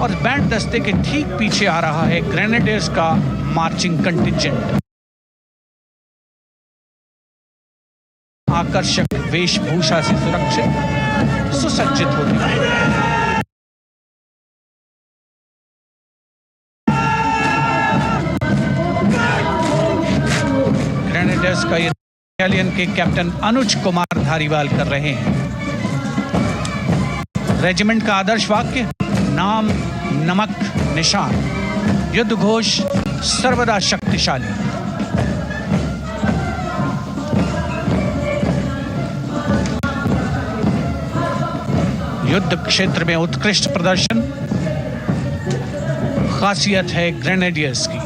और बैंड दस्ते के ठीक पीछे आ रहा है ग्रेनेडियर्स का मार्चिंग कंटिंजेंट। आकर्षक वेशभूषा से सुरक्षित सुसज्जित होती है। ग्रेनेडियर्स का ये बटालियन के कैप्टन अनुज कुमार धारीवाल कर रहे हैं। रेजिमेंट का आदर्श वाक्य नाम नमक निशान, युद्ध घोष सर्वदा शक्तिशाली। युद्ध क्षेत्र में उत्कृष्ट प्रदर्शन खासियत है ग्रेनेडियर्स की।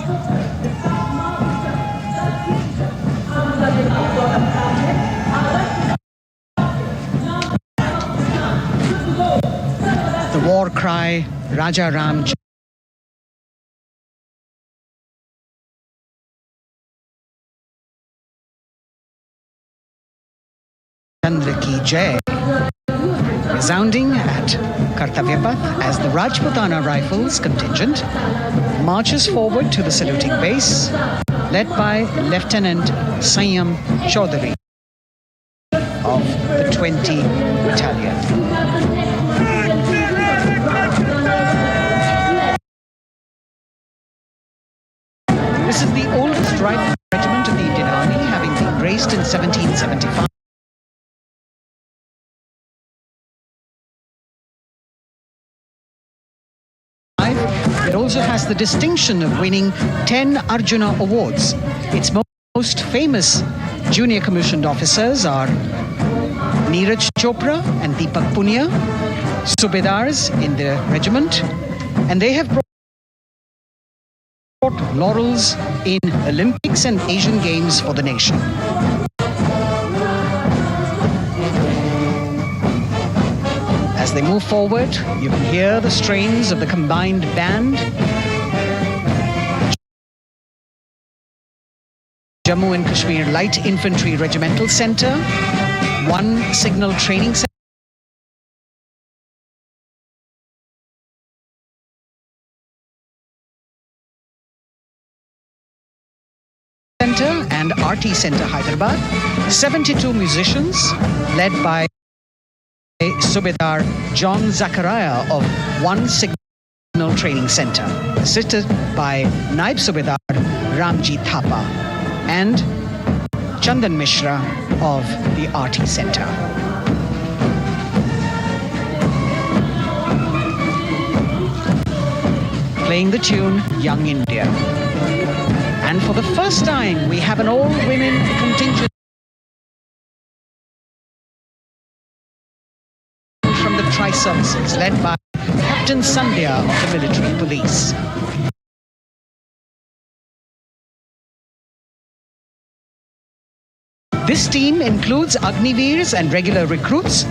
The war cry, Raja Ram Jai resounding at Kartavya Path as the Rajputana Rifles contingent marches forward to the saluting base, led by Lieutenant Sanyam Chaudhary of the 20 Battalion. This is the oldest rifle regiment of the Indian Army, having been raised in 1775. It also has the distinction of winning 10 Arjuna Awards. Its most famous junior commissioned officers are Neeraj Chopra and Deepak Punia, Subedars in the regiment, and they have brought laurels in Olympics and Asian Games for the nation. As they move forward, you can hear the strains of the combined band. Jammu and Kashmir Light Infantry Regimental Centre, 1 Signal Training Centre and RT Centre Hyderabad, 72 musicians led by Subedar John Zachariah of 1 Signal Training Centre, assisted by Naib Subedar Ramji Thapa and Chandan Mishra of the RT Centre. Playing the tune Young India. And for the first time, we have an all-women contingent from the Tri-Services, led by Captain Sandhya of the Military Police. This team includes Agniveers and regular recruits.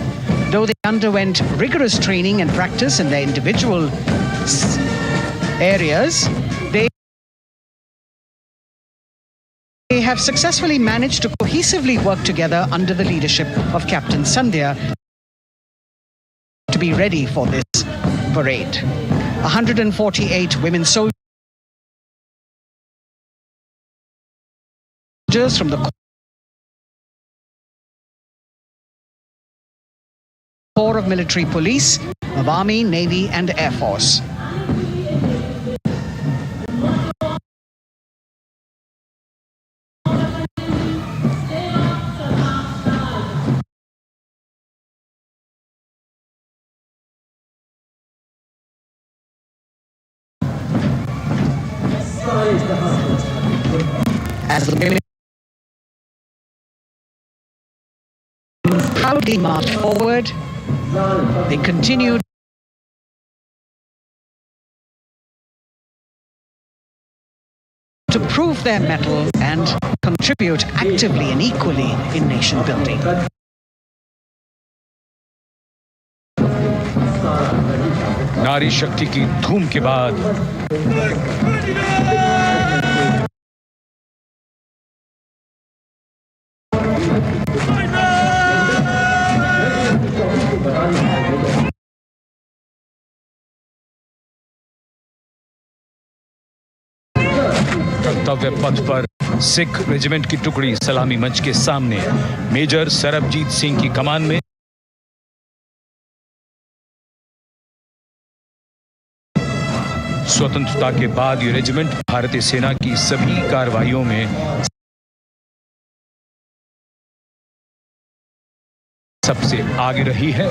Though they underwent rigorous training and practice in their individual areas, they have successfully managed to cohesively work together under the leadership of Captain Sandhya to be ready for this parade. 148 women soldiers from the Corps of Military Police, of Army, Navy and Air Force. As the women proudly marched forward, they continued to prove their mettle and contribute actively and equally in nation building. नारी शक्ति की धूम के बाद कर्तव्य पथ पर Sikh regiment की टुकड़ी सलामी मंच के सामने मेजर सरबजीत सिंह की कमान में स्वतंत्रता के बाद ये रेजिमेंट भारतीय सेना की सभी कार्रवाइयों में सबसे आगे रही है।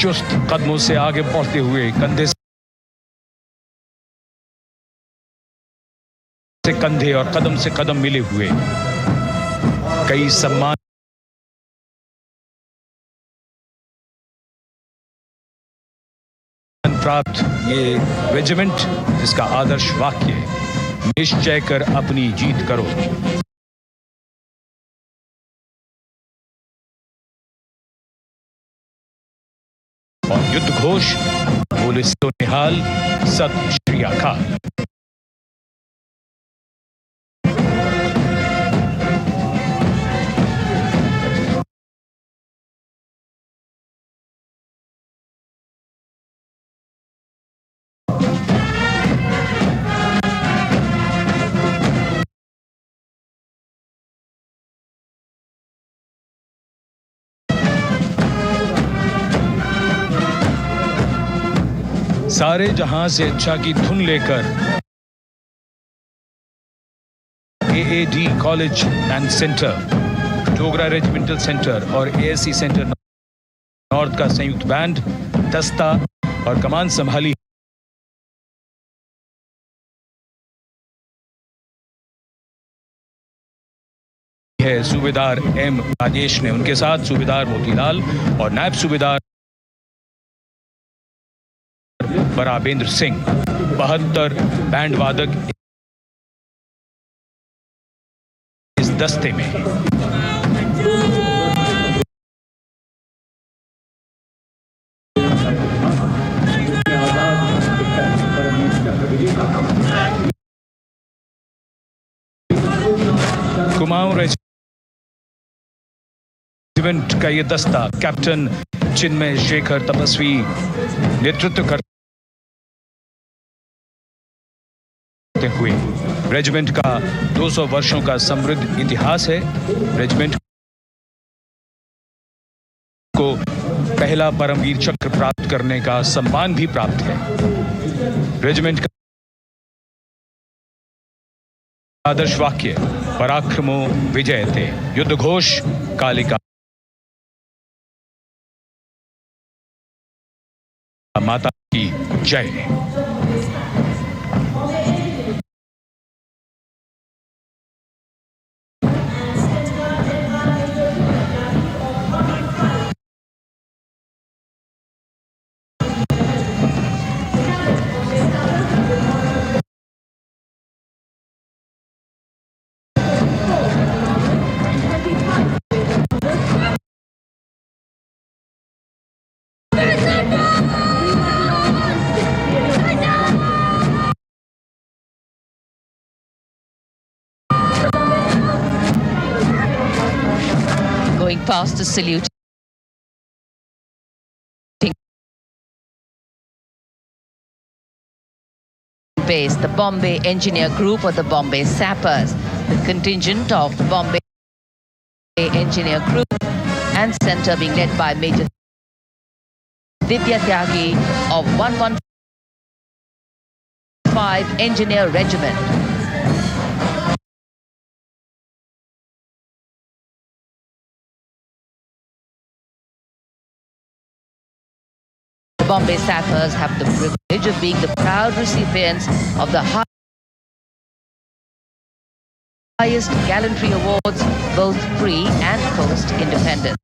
चुस्त कदमों से आगे बढ़ते हुए कंधे से कंधे और कदम से कदम मिले हुए कई सम्मान प्राप्त ये रेजिमेंट, जिसका आदर्श वाक्य निश्चय कर अपनी जीत करो और युद्ध घोष बोले सो निहाल, सत श्री अकाल। सारे जहां से अच्छा की धुन लेकर AAD college and centre, Dogra regimental centre और ASC सेंटर नॉर्थ का संयुक्त बैंड, दस्ता और कमान संभाली है सूबेदार M राजेश ने। उनके साथ सूबेदार मोतीलाल और नायब सूबेदार बराबेंद्र सिंह। 72 बैंड वादक इस दस्ते में हैं। कुमाऊं रेजिमेंट का ये दस्ता कैप्टन चिन्मय शेखर तपस्वी नेतृत्व करते हुए, रेजिमेंट का 200 वर्षों का समृद्ध इतिहास है। रेजिमेंट को पहला परमवीर चक्र प्राप्त करने का सम्मान भी प्राप्त है। रेजिमेंट का आदर्श वाक्य पराक्रमो विजयते, युद्ध घोष कालिका माता की जय। Going past the saluting base, the Bombay Engineer Group or the Bombay Sappers, the contingent of the Bombay Engineer Group and Centre being led by Major Divya Tyagi of 115 Engineer Regiment. Bombay Sappers have the privilege of being the proud recipients of the highest gallantry awards, both pre and post independence.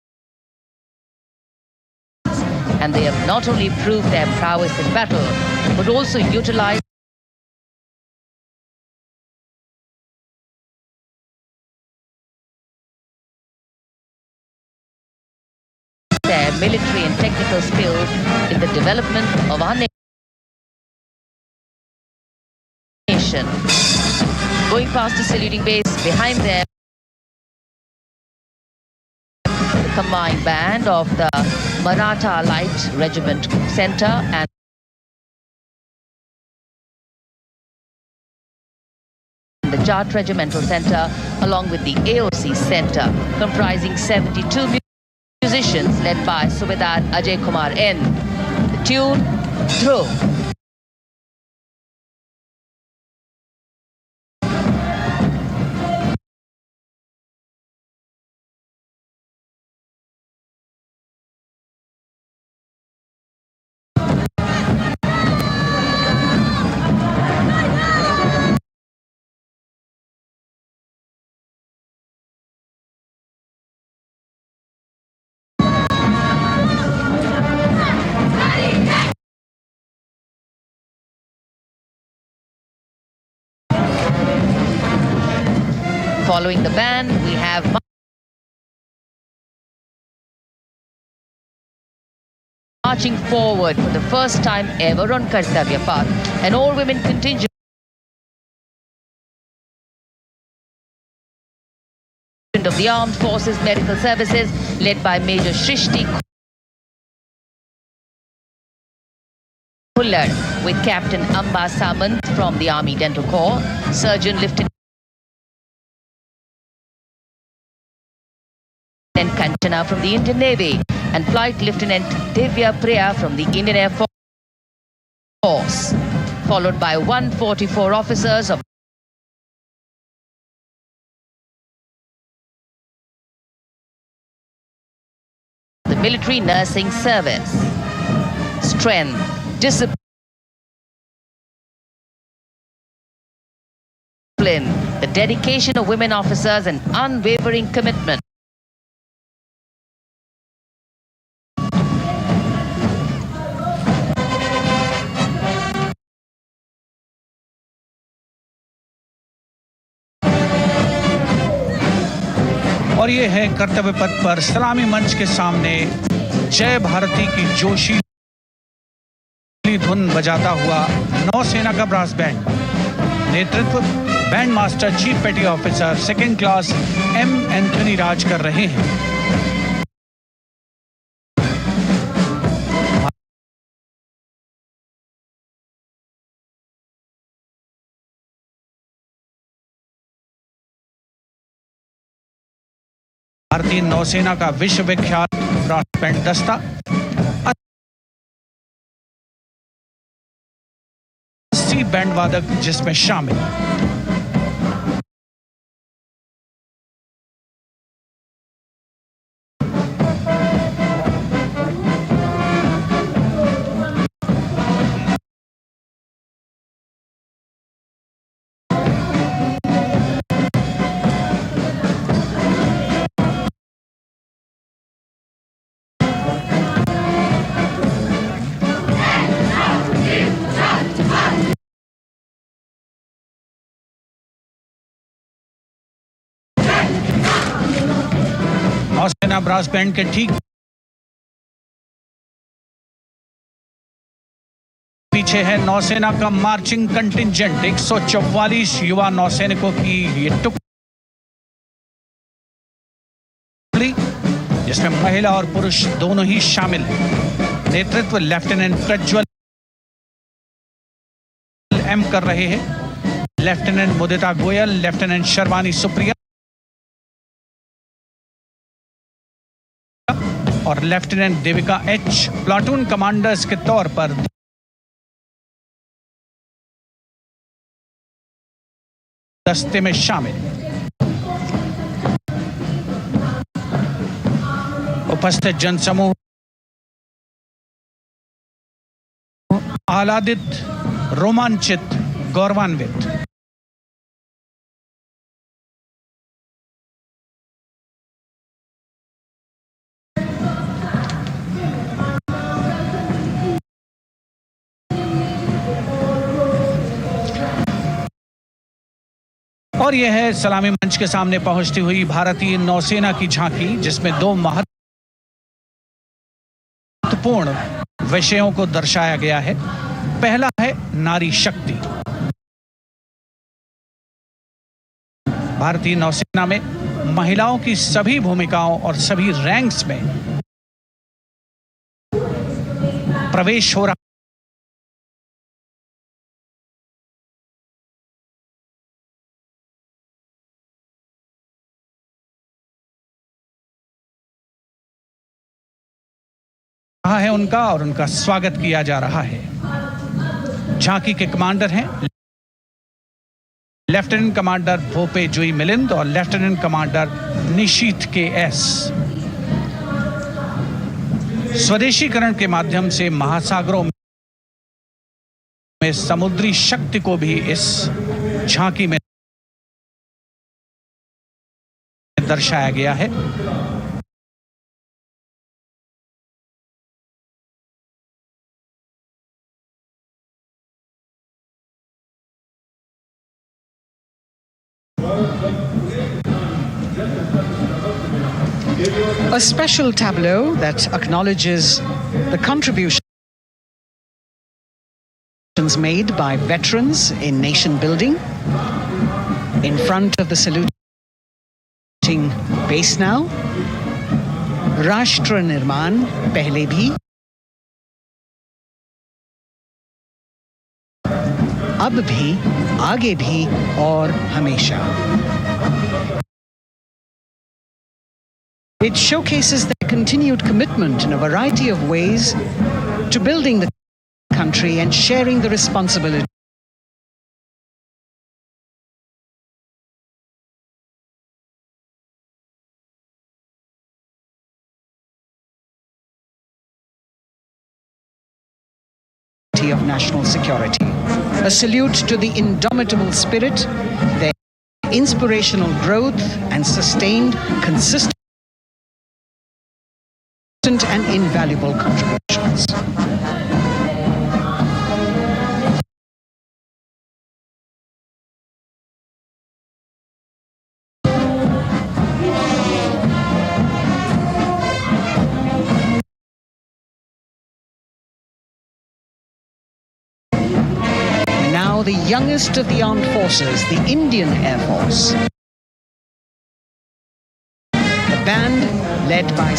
And they have not only proved their prowess in battle, but also utilized their military and technical skills in the development of our nation. Going past the saluting base, behind them, the combined band of the Maratha Light Regiment Centre and the Jat Regimental Centre, along with the AOC Centre, comprising 72 musicians led by Subedar Ajay Kumar N. The tune, Dhruv. Following the band, we have marching forward for the first time ever on Kartavya Path, an all-women contingent of the Armed Forces Medical Services, led by Major Rashtiye Purb, with Captain Amba Samant from the Army Dental Corps, Surgeon Lieutenant Kanchana from the Indian Navy, and Flight Lieutenant Divya Priya from the Indian Air Force. force, followed by 144 officers of the military nursing service. Strength, discipline, the dedication of women officers and unwavering commitment. और ये है कर्तव्य पथ पर सलामी मंच के सामने जय भारती की जोशीली धुन बजाता हुआ नौसेना का ब्रास बैंड। नेतृत्व band master chief petty officer second class M Anthony Raj कर रहे हैं। भारतीय नौसेना का विश्व विख्यात ब्रास बैंड दस्ता 80 बैंड वादक जिसमें शामिल। नौसेना ब्रास बैंड के ठीक पीछे है नौसेना का मार्चिंग कंटिंजेंट 144 युवा नौसैनिकों की ये टुकड़ी, जिसमें महिला और पुरुष दोनों ही शामिल हैं। नेतृत्व लेफ्टिनेंट प्रज्वल एम कर रहे हैं। लेफ्टिनेंट मुदिता गोयल, लेफ्टिनेंट शर्वानी सुप्रिया और lieutenant Devika H platoon commanders के तौर पर दस्ते में शामिल। उपस्थित जनसमूह आह्लादित, रोमांचित, गौरवान्वित। और यह है सलामी मंच के सामने पहुंचती हुई भारतीय नौसेना की झांकी, जिसमें दो महत्वपूर्ण विषयों को दर्शाया गया है। पहला है नारी शक्ति। भारतीय नौसेना में महिलाओं की सभी भूमिकाओं और सभी रैंक्स में प्रवेश हो रहा है उनका, और उनका स्वागत किया जा रहा है। झांकी के कमांडर हैं लेफ्टिनेंट कमांडर भोपे जुई मिलिंद और लेफ्टिनेंट कमांडर निशीथ के एस। स्वदेशीकरण के माध्यम से महासागरों में समुद्री शक्ति को भी इस झांकी में दर्शाया गया है। A special tableau that acknowledges the contributions made by veterans in nation building in front of the saluting base now. राष्ट्र निर्माण पहले भी, अब भी, आगे भी और हमेशा. It showcases their continued commitment in a variety of ways to building the country and sharing the responsibility of national security. A salute to the indomitable spirit, their inspirational growth and sustained, consistent and invaluable contributions. Now the youngest of the armed forces, the Indian Air Force. The band, led by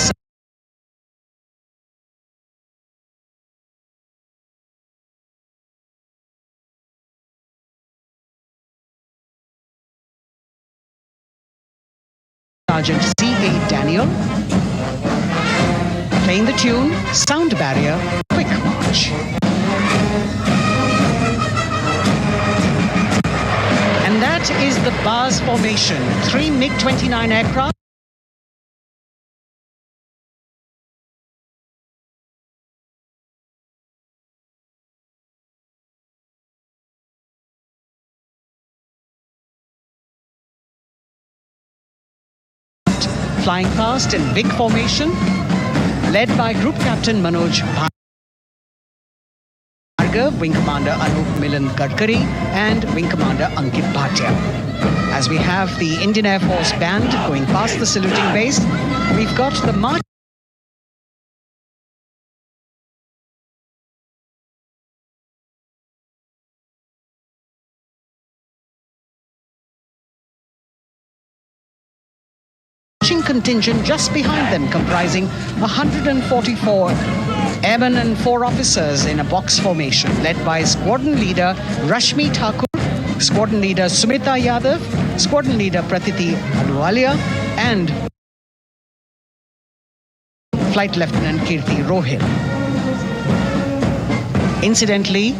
Sergeant C.A. Daniel, playing the tune Sound Barrier, Quick March. And that is the bars formation. 3 MiG-29 aircraft. Flying past in big formation, led by Group Captain Manoj Bhargav, Wing Commander Anup Milan Gadkari, and Wing Commander Ankit Bhatia. As we have the Indian Air Force band going past the saluting base, we've got the march contingent just behind them, comprising 144 airmen and 4 officers in a box formation, led by Squadron Leader Rashmi Thakur, Squadron Leader Sumita Yadav, Squadron Leader Pratiti Aluwalia, and Flight Lieutenant Kirti Rohil. Incidentally,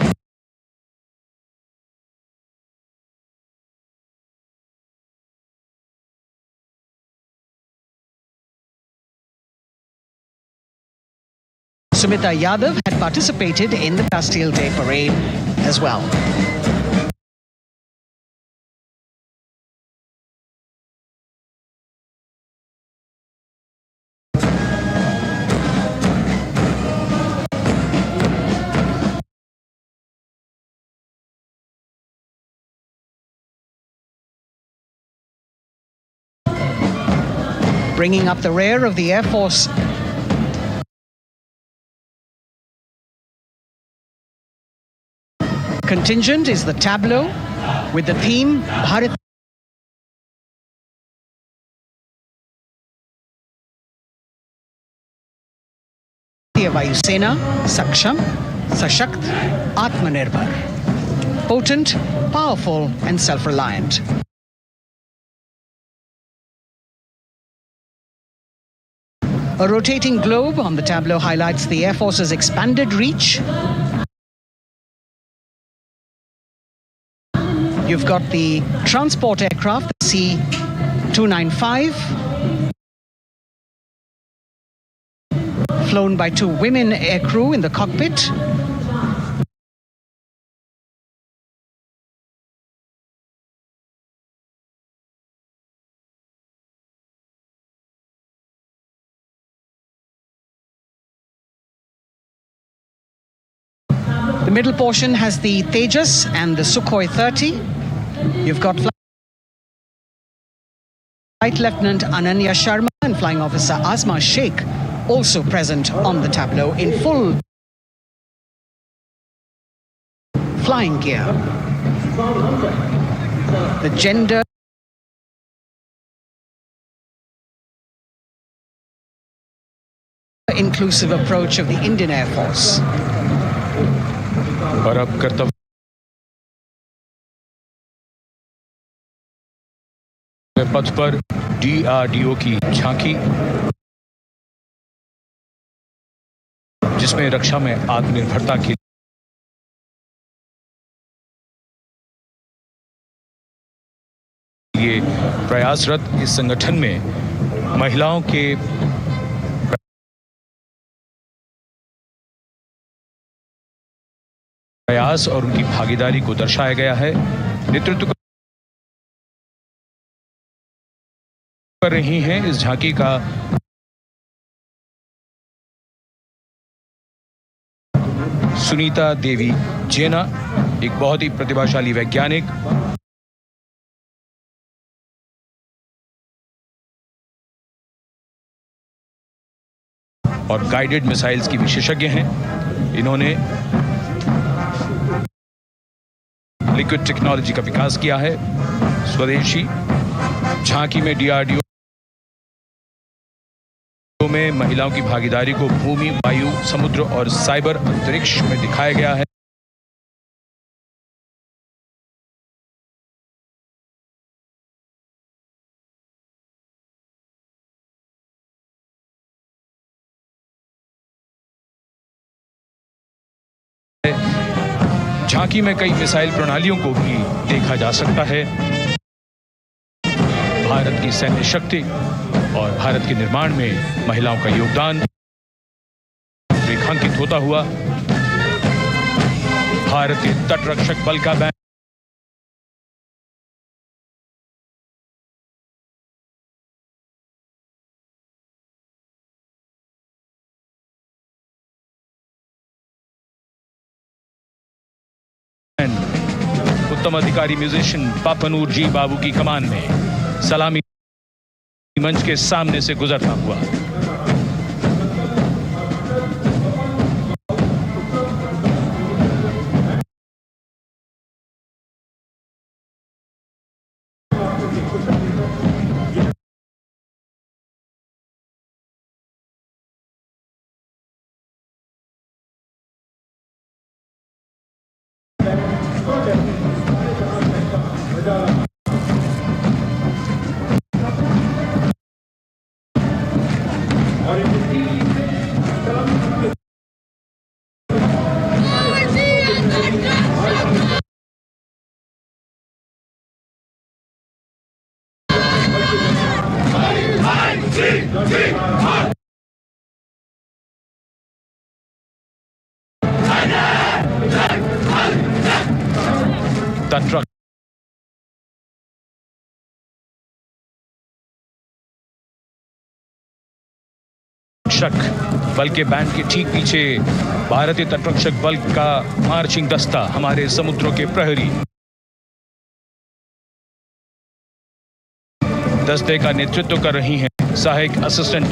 Sumita Yadav had participated in the Bastille Day Parade as well. Bringing up the rear of the Air Force contingent is the tableau with the theme Bharat Vayu Sena Saksham, Sashakt, Atmanirbhar. Potent, powerful and self-reliant. A rotating globe on the tableau highlights the Air Force's expanded reach. You've got the transport aircraft, the C-295, flown by 2 women aircrew in the cockpit. The middle portion has the Tejas and the Sukhoi 30. You've got Flight Lieutenant Ananya Sharma and Flying Officer Asma Sheikh also present on the tableau in full flying gear. The gender inclusive approach of the Indian Air Force. और अब कर्तव्य पथ पर DRDO की झांकी, जिसमें रक्षा में आत्मनिर्भरता की लिए प्रयासरत इस संगठन में महिलाओं के प्रयास और उनकी भागीदारी को दर्शाया गया है। नेतृत्व कर रही हैं इस झांकी का सुनीता देवी जेना, एक बहुत ही प्रतिभाशाली वैज्ञानिक और गाइडेड मिसाइल्स की विशेषज्ञ हैं। इन्होंने लिक्विड टेक्नोलॉजी का विकास किया है। स्वदेशी झांकी में डीआरडीओ में महिलाओं की भागीदारी को भूमि, वायु, समुद्र और साइबर अंतरिक्ष में दिखाया गया है। झांकी में कई मिसाइल प्रणालियों को भी देखा जा सकता है। भारत की सैन्य शक्ति और भारत के निर्माण में महिलाओं का योगदान रेखांकित होता हुआ भारतीय तटरक्षक बल का बैंड उत्तम अधिकारी म्यूजिशियन पापनूर जी बाबू की कमान में सलामी मंच के सामने से गुजरता हुआ तटरक्षक बल के बैंड के ठीक पीछे भारतीय तटरक्षक बल का मार्चिंग दस्ता हमारे समुद्रों के प्रहरी दस्ते का नेतृत्व कर रही हैं सहायक असिस्टेंट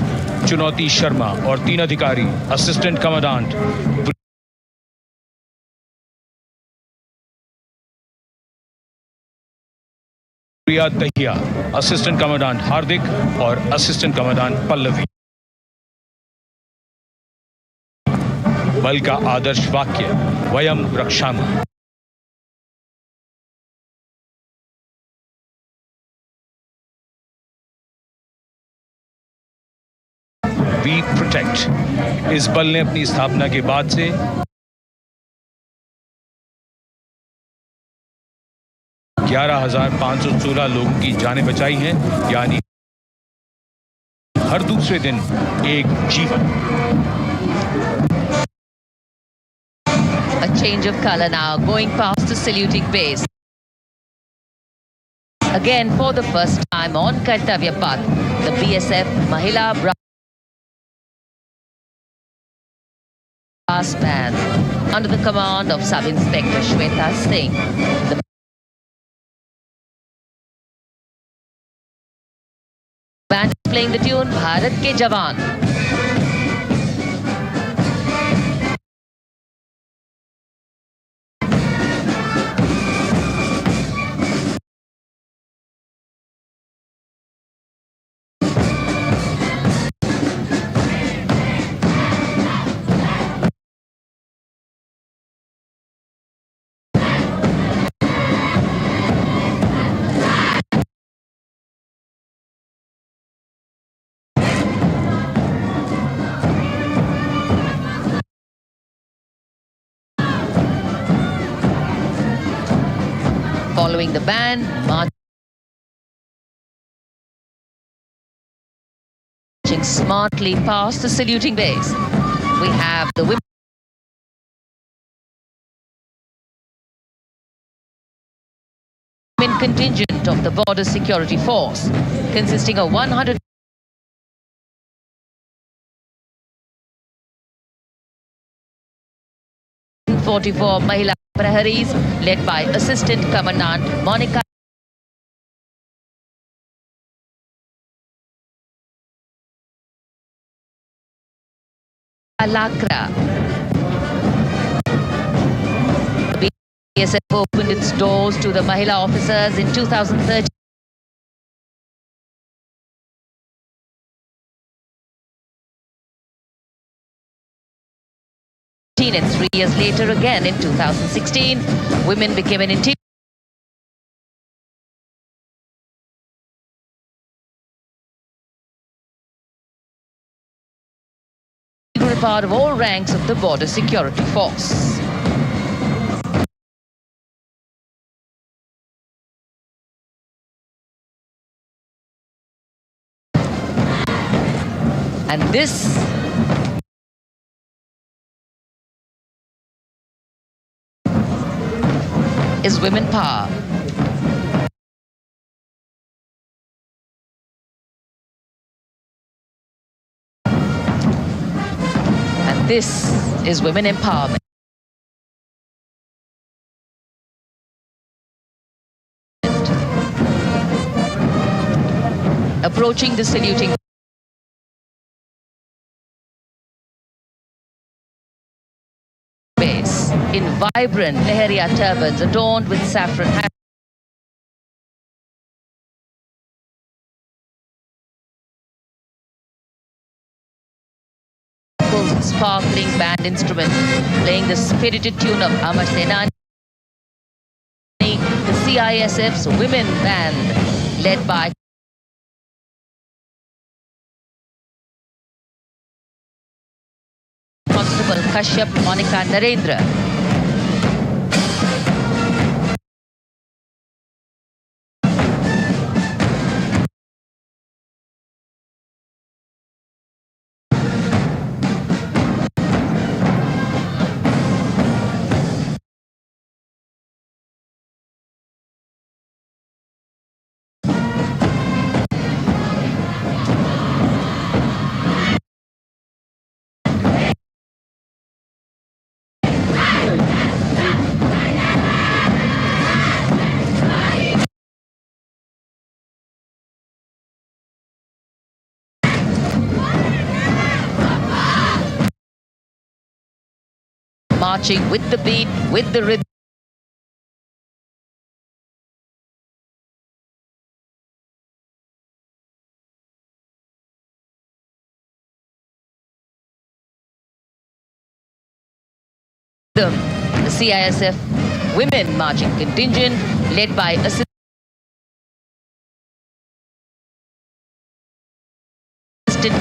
चुनौती शर्मा और 3 अधिकारी असिस्टेंट कमांडेंट प्रिया दहिया, असिस्टेंट कमांडेंट हार्दिक और असिस्टेंट कमांडेंट पल्लवी। बल का आदर्श वाक्य वयम रक्षामः। We protect. इस बल ने अपनी स्थापना के बाद से 11,516 लोगों की जानें बचाई हैं, यानी हर दूसरे दिन एक जीवन। A change of color now, going past the saluting base. Again, for the first time on Kartavya Path, the BSF Mahila Brass Band, under the command of Sub-Inspector Shweta Singh. The band is playing the tune Bharat Ke Jawan. Following the band, march marching smartly past the saluting base. We have the women contingent of the Border Security Force, consisting of 144 Mahila Praharis, led by Assistant Commandant Monica Lakra. BSF opened its doors to the Mahila officers in 2013. And 3 years later again in 2016, women became an integral part of all ranks of the Border Security Force. And this is women power. And this is women empowerment. Approaching the saluting base in vibrant Leheria turbans adorned with saffron and sparkling band instruments playing the spirited tune of Amar Senani, the CISF's women band led by Constable Kashyap Monica Narendra. Marching with the beat, with the rhythm. The CISF women marching contingent led by Assistant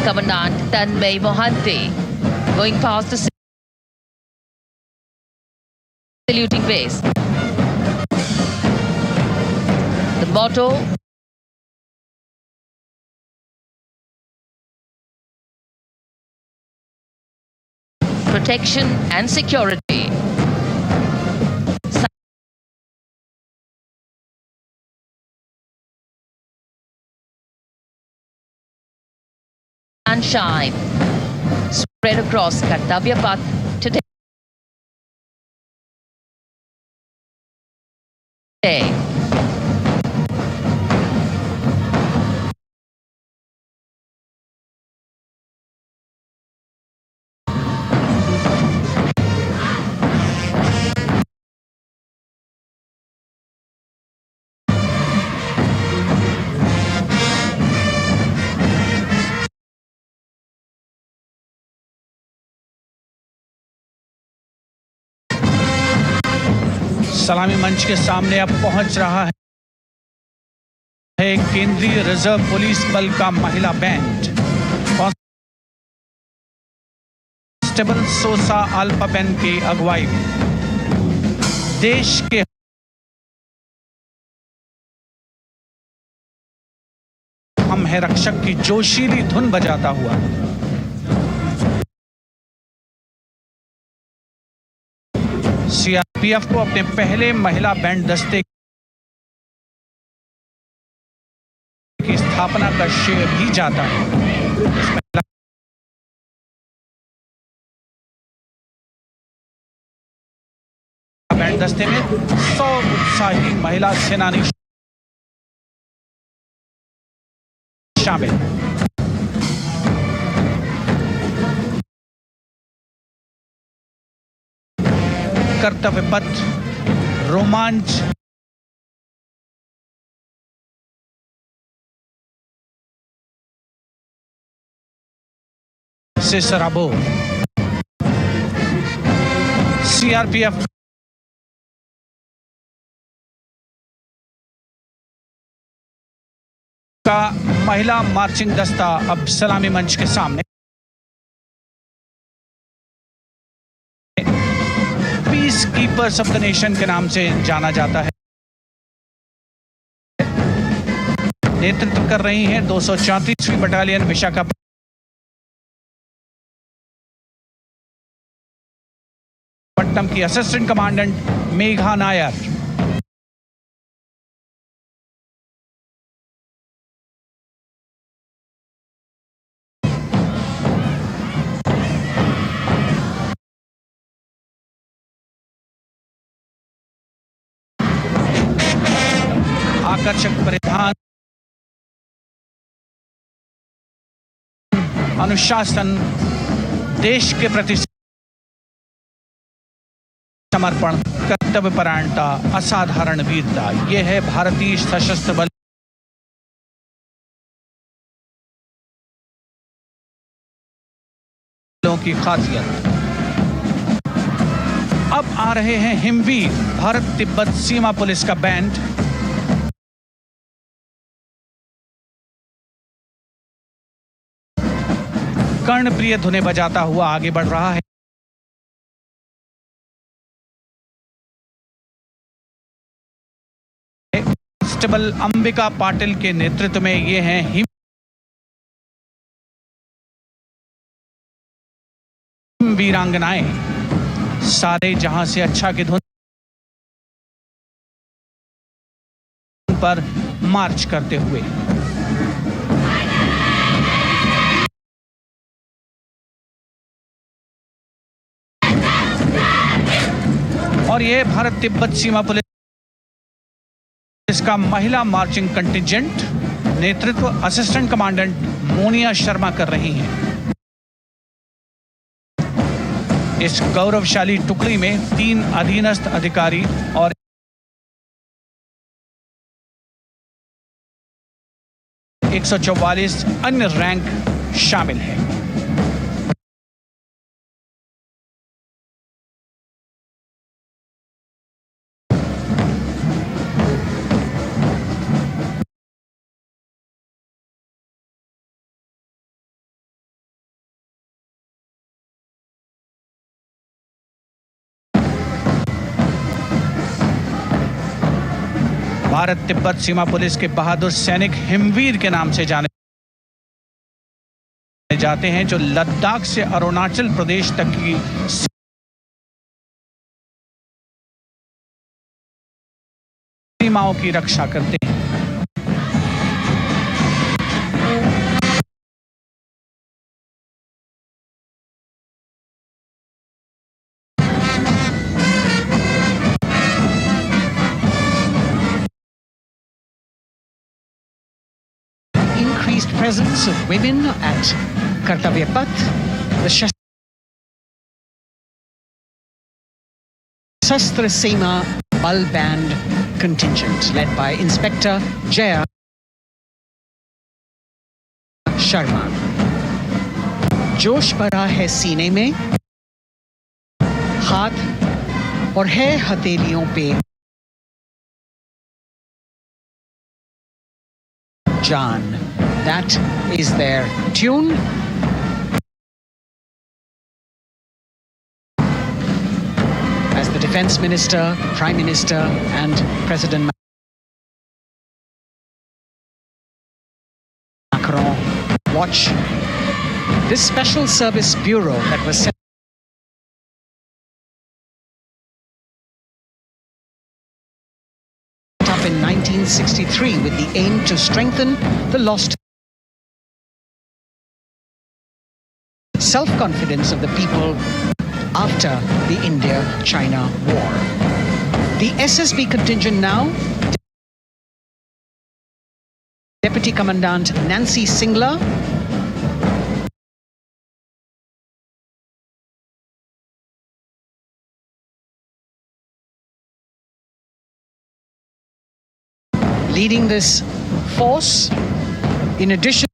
Commandant Tanmay Mohanty going past the saluting base. The motto: protection and security. Sunshine spread across Kartavya Path today. सलामी मंच के सामने अब पहुंच रहा है केंद्रीय reserve police बल का महिला बैंड। कांस्टेबल सोसा अल्पापेन की अगुवाई में देश के हम है रक्षक की जोशीली धुन बजाता हुआ सीआरपीएफ को अपने पहले महिला बैंड दस्ते की स्थापना का श्रेय भी जाता है। इस महिला बैंड दस्ते में 100 उत्साही महिला सेनानी शामिल। कर्तव्य पथ रोमांच से सराबोर। सीआरपीएफ का महिला मार्चिंग दस्ता अब सलामी मंच के सामने। Peace keepers of the nation के नाम से जाना जाता है। नेतृत्व कर रही हैं 234वीं बटालियन विशाखापट्टनम की असिस्टेंट कमांडेंट मेघा नायर। आकर्षक परिधान, अनुशासन, देश के प्रति समर्पण, कर्तव्यपरायणता, असाधारण वीरता, यह है भारतीय सशस्त्र बलों की खासियत। अब आ रहे हैं हिमवीर भारत तिब्बत सीमा पुलिस का बैंड। कर्णप्रिय धुनें बजाता हुआ आगे बढ़ रहा है। कांस्टेबल अंबिका पाटिल के नेतृत्व में ये हैं हिम वीरांगनाएं, सारे जहां से अच्छा की धुन पर मार्च करते हुए। और यह भारत तिब्बत सीमा पुलिस का महिला मार्चिंग कंटिजेंट, नेतृत्व असिस्टेंट कमांडेंट मोनिया शर्मा कर रही हैं। इस गौरवशाली टुकड़ी में 3 अधीनस्थ अधिकारी और 144 अन्य रैंक शामिल हैं। भारत तिब्बत सीमा पुलिस के बहादुर सैनिक हिमवीर के नाम से जाने जाते हैं, जो लद्दाख से अरुणाचल प्रदेश तक की सीमाओं की रक्षा करते हैं। Increased presence of women at Kartavya Path, the Shastra Seema Bal Band contingent led by Inspector Jaya Sharma. जोश भरा है सीने में, हाथ और है हथेलियों पे जान. That is their tune. As the Defence Minister, Prime Minister and President watch this special service bureau that was set up in 1963 with the aim to strengthen the lost self-confidence of the people after the India-China war. The SSB contingent now, Deputy Commandant Nancy Singler, leading this force, in addition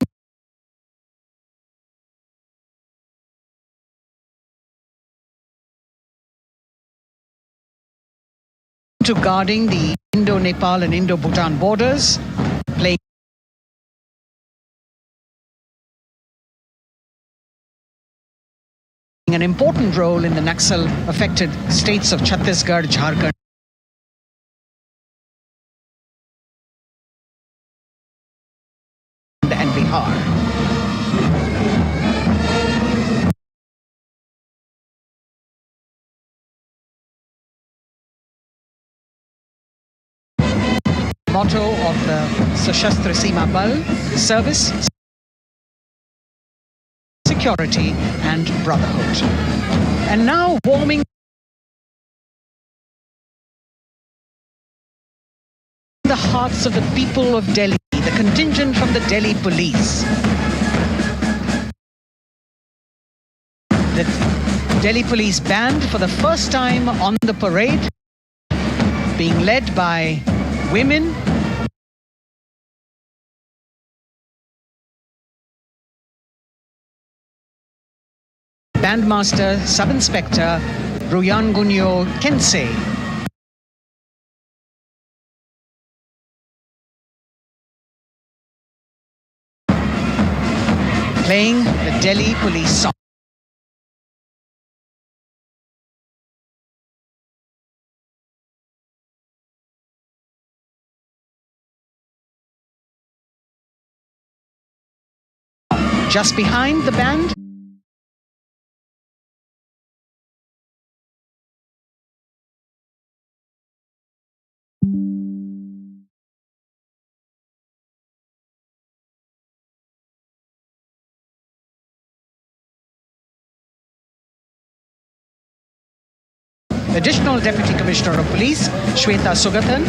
to guarding the Indo-Nepal and Indo-Bhutan borders, playing an important role in the Naxal-affected states of Chhattisgarh, Jharkhand, and Bihar. Motto of the Sashastra Seema Bal service, security and brotherhood. And now warming the hearts of the people of Delhi, the contingent from the Delhi police. The Delhi police band for the first time on the parade, being led by women, Bandmaster Sub-Inspector Ruyangunyo Kensei, playing the Delhi police song. Just behind the band, Additional Deputy Commissioner of Police, Shweta Sugathan,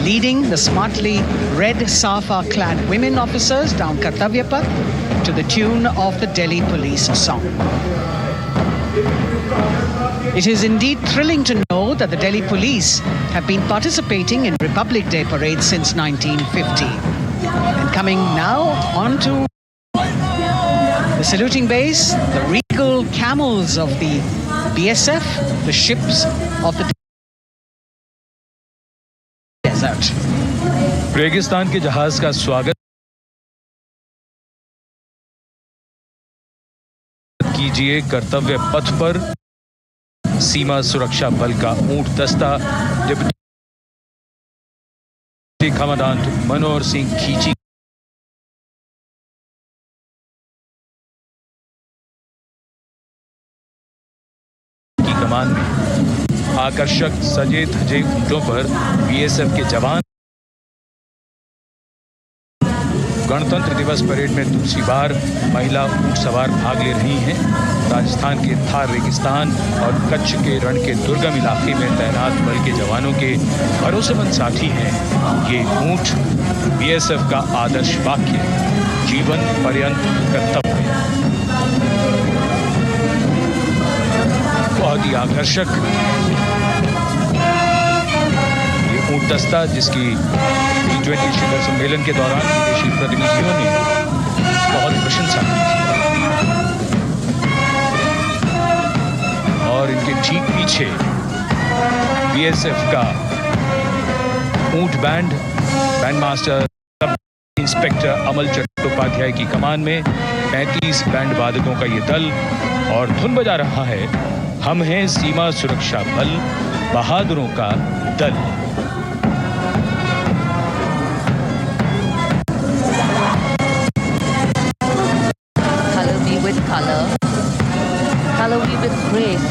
leading the smartly red safa-clad women officers down Kartavya Path to the tune of the Delhi police song. It is indeed thrilling to know that the Delhi police have been participating in Republic Day parades since 1950. And coming now on to the saluting base, the regal camels of the BSF, the ships of the desert. रेगिस्तान के जहाज का स्वागत कीजिए कर्तव्य पथ पर सीमा सुरक्षा बल का ऊंट दस्ता डिप्टी कमांडेंट मनोहर सिंह खींची की कमान में आकर्षक सजे धजे ऊंटों पर बीएसएफ के जवान गणतंत्र दिवस परेड में दूसरी बार महिला ऊंट सवार भाग ले रही हैं। राजस्थान के थार रेगिस्तान और कच्छ के रण के दुर्गम इलाके में तैनात बल के जवानों के भरोसेमंद साथी हैं। ये ऊंट बीएसएफ का आदर्श वाक्य, जीवन पर्यंत कर्तव्य। बहुत ही आकर्षक ये ऊंट दस्ता, जिसकी G20 शिखर सम्मेलन के दौरान विदेशी प्रतिनिधियों ने बहुत प्रशंसा की थी। और इनके ठीक पीछे बीएसएफ का ऊंट band, band master sub inspector Amal Chattopadhyay की कमान में 35 बैंड वादकों का ये दल और धुन बजा रहा है, हम हैं सीमा सुरक्षा बल, बहादुरों का दल।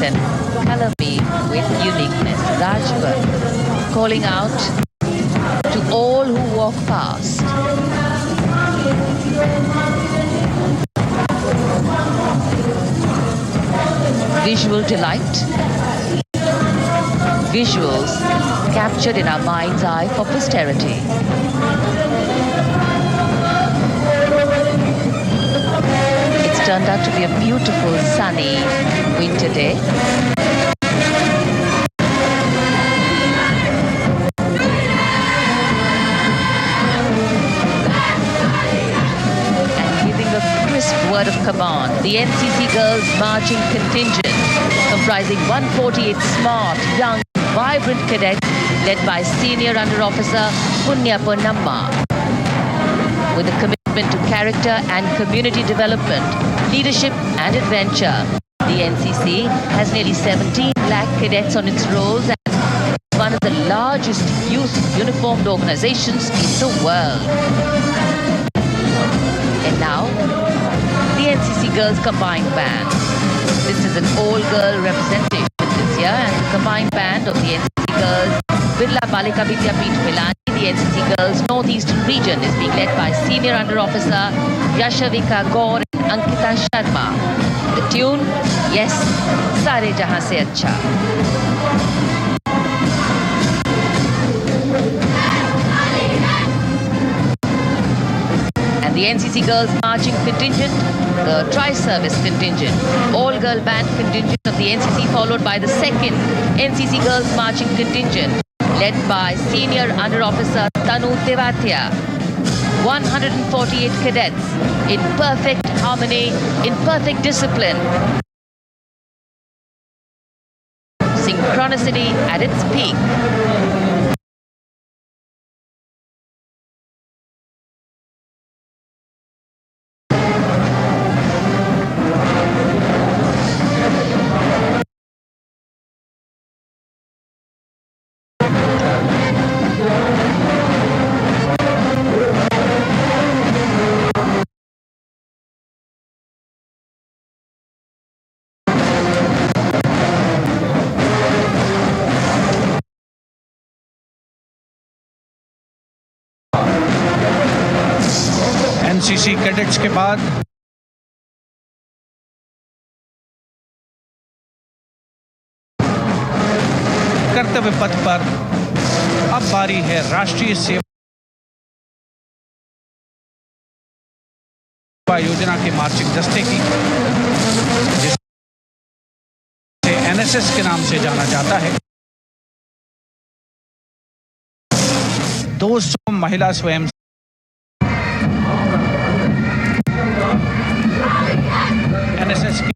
and color me with uniqueness. Rajpath, calling out to all who walk past. Visual delight. Visuals captured in our mind's eye for posterity. It's turned out to be a beautiful, sunny winter day. And giving a crisp word of command, the NCC Girls Marching Contingent, comprising 148 smart, young, vibrant cadets led by Senior Under Officer Punya Purnamma. With a commitment to character and community development, leadership and adventure, the NCC has nearly 17 lakh cadets on its rolls and is one of the largest youth uniformed organizations in the world. And now, the NCC Girls Combined Band. This is an all-girl representation this year, and the combined band of the NCC Girls Birla Balika Vidyapeeth Milani, the NCC Girls Northeastern region, is being led by Senior Under Officer Yashavika Gaur and Ankita Sharma. The tune, yes, Sare Jahan Se Acha. The NCC Girls Marching Contingent, the Tri-Service Contingent, all-girl band contingent of the NCC, followed by the second NCC Girls Marching Contingent, led by Senior Under Officer Tanu Tewatia. 148 cadets in perfect harmony, in perfect discipline. Synchronicity at its peak. NCC cadets के बाद कर्तव्य पथ पर अब बारी है राष्ट्रीय सेवा योजना के मार्चिंग दस्ते की, जिसे एनएसएस के नाम से जाना जाता है। 200 महिला स्वयं एनएसएस की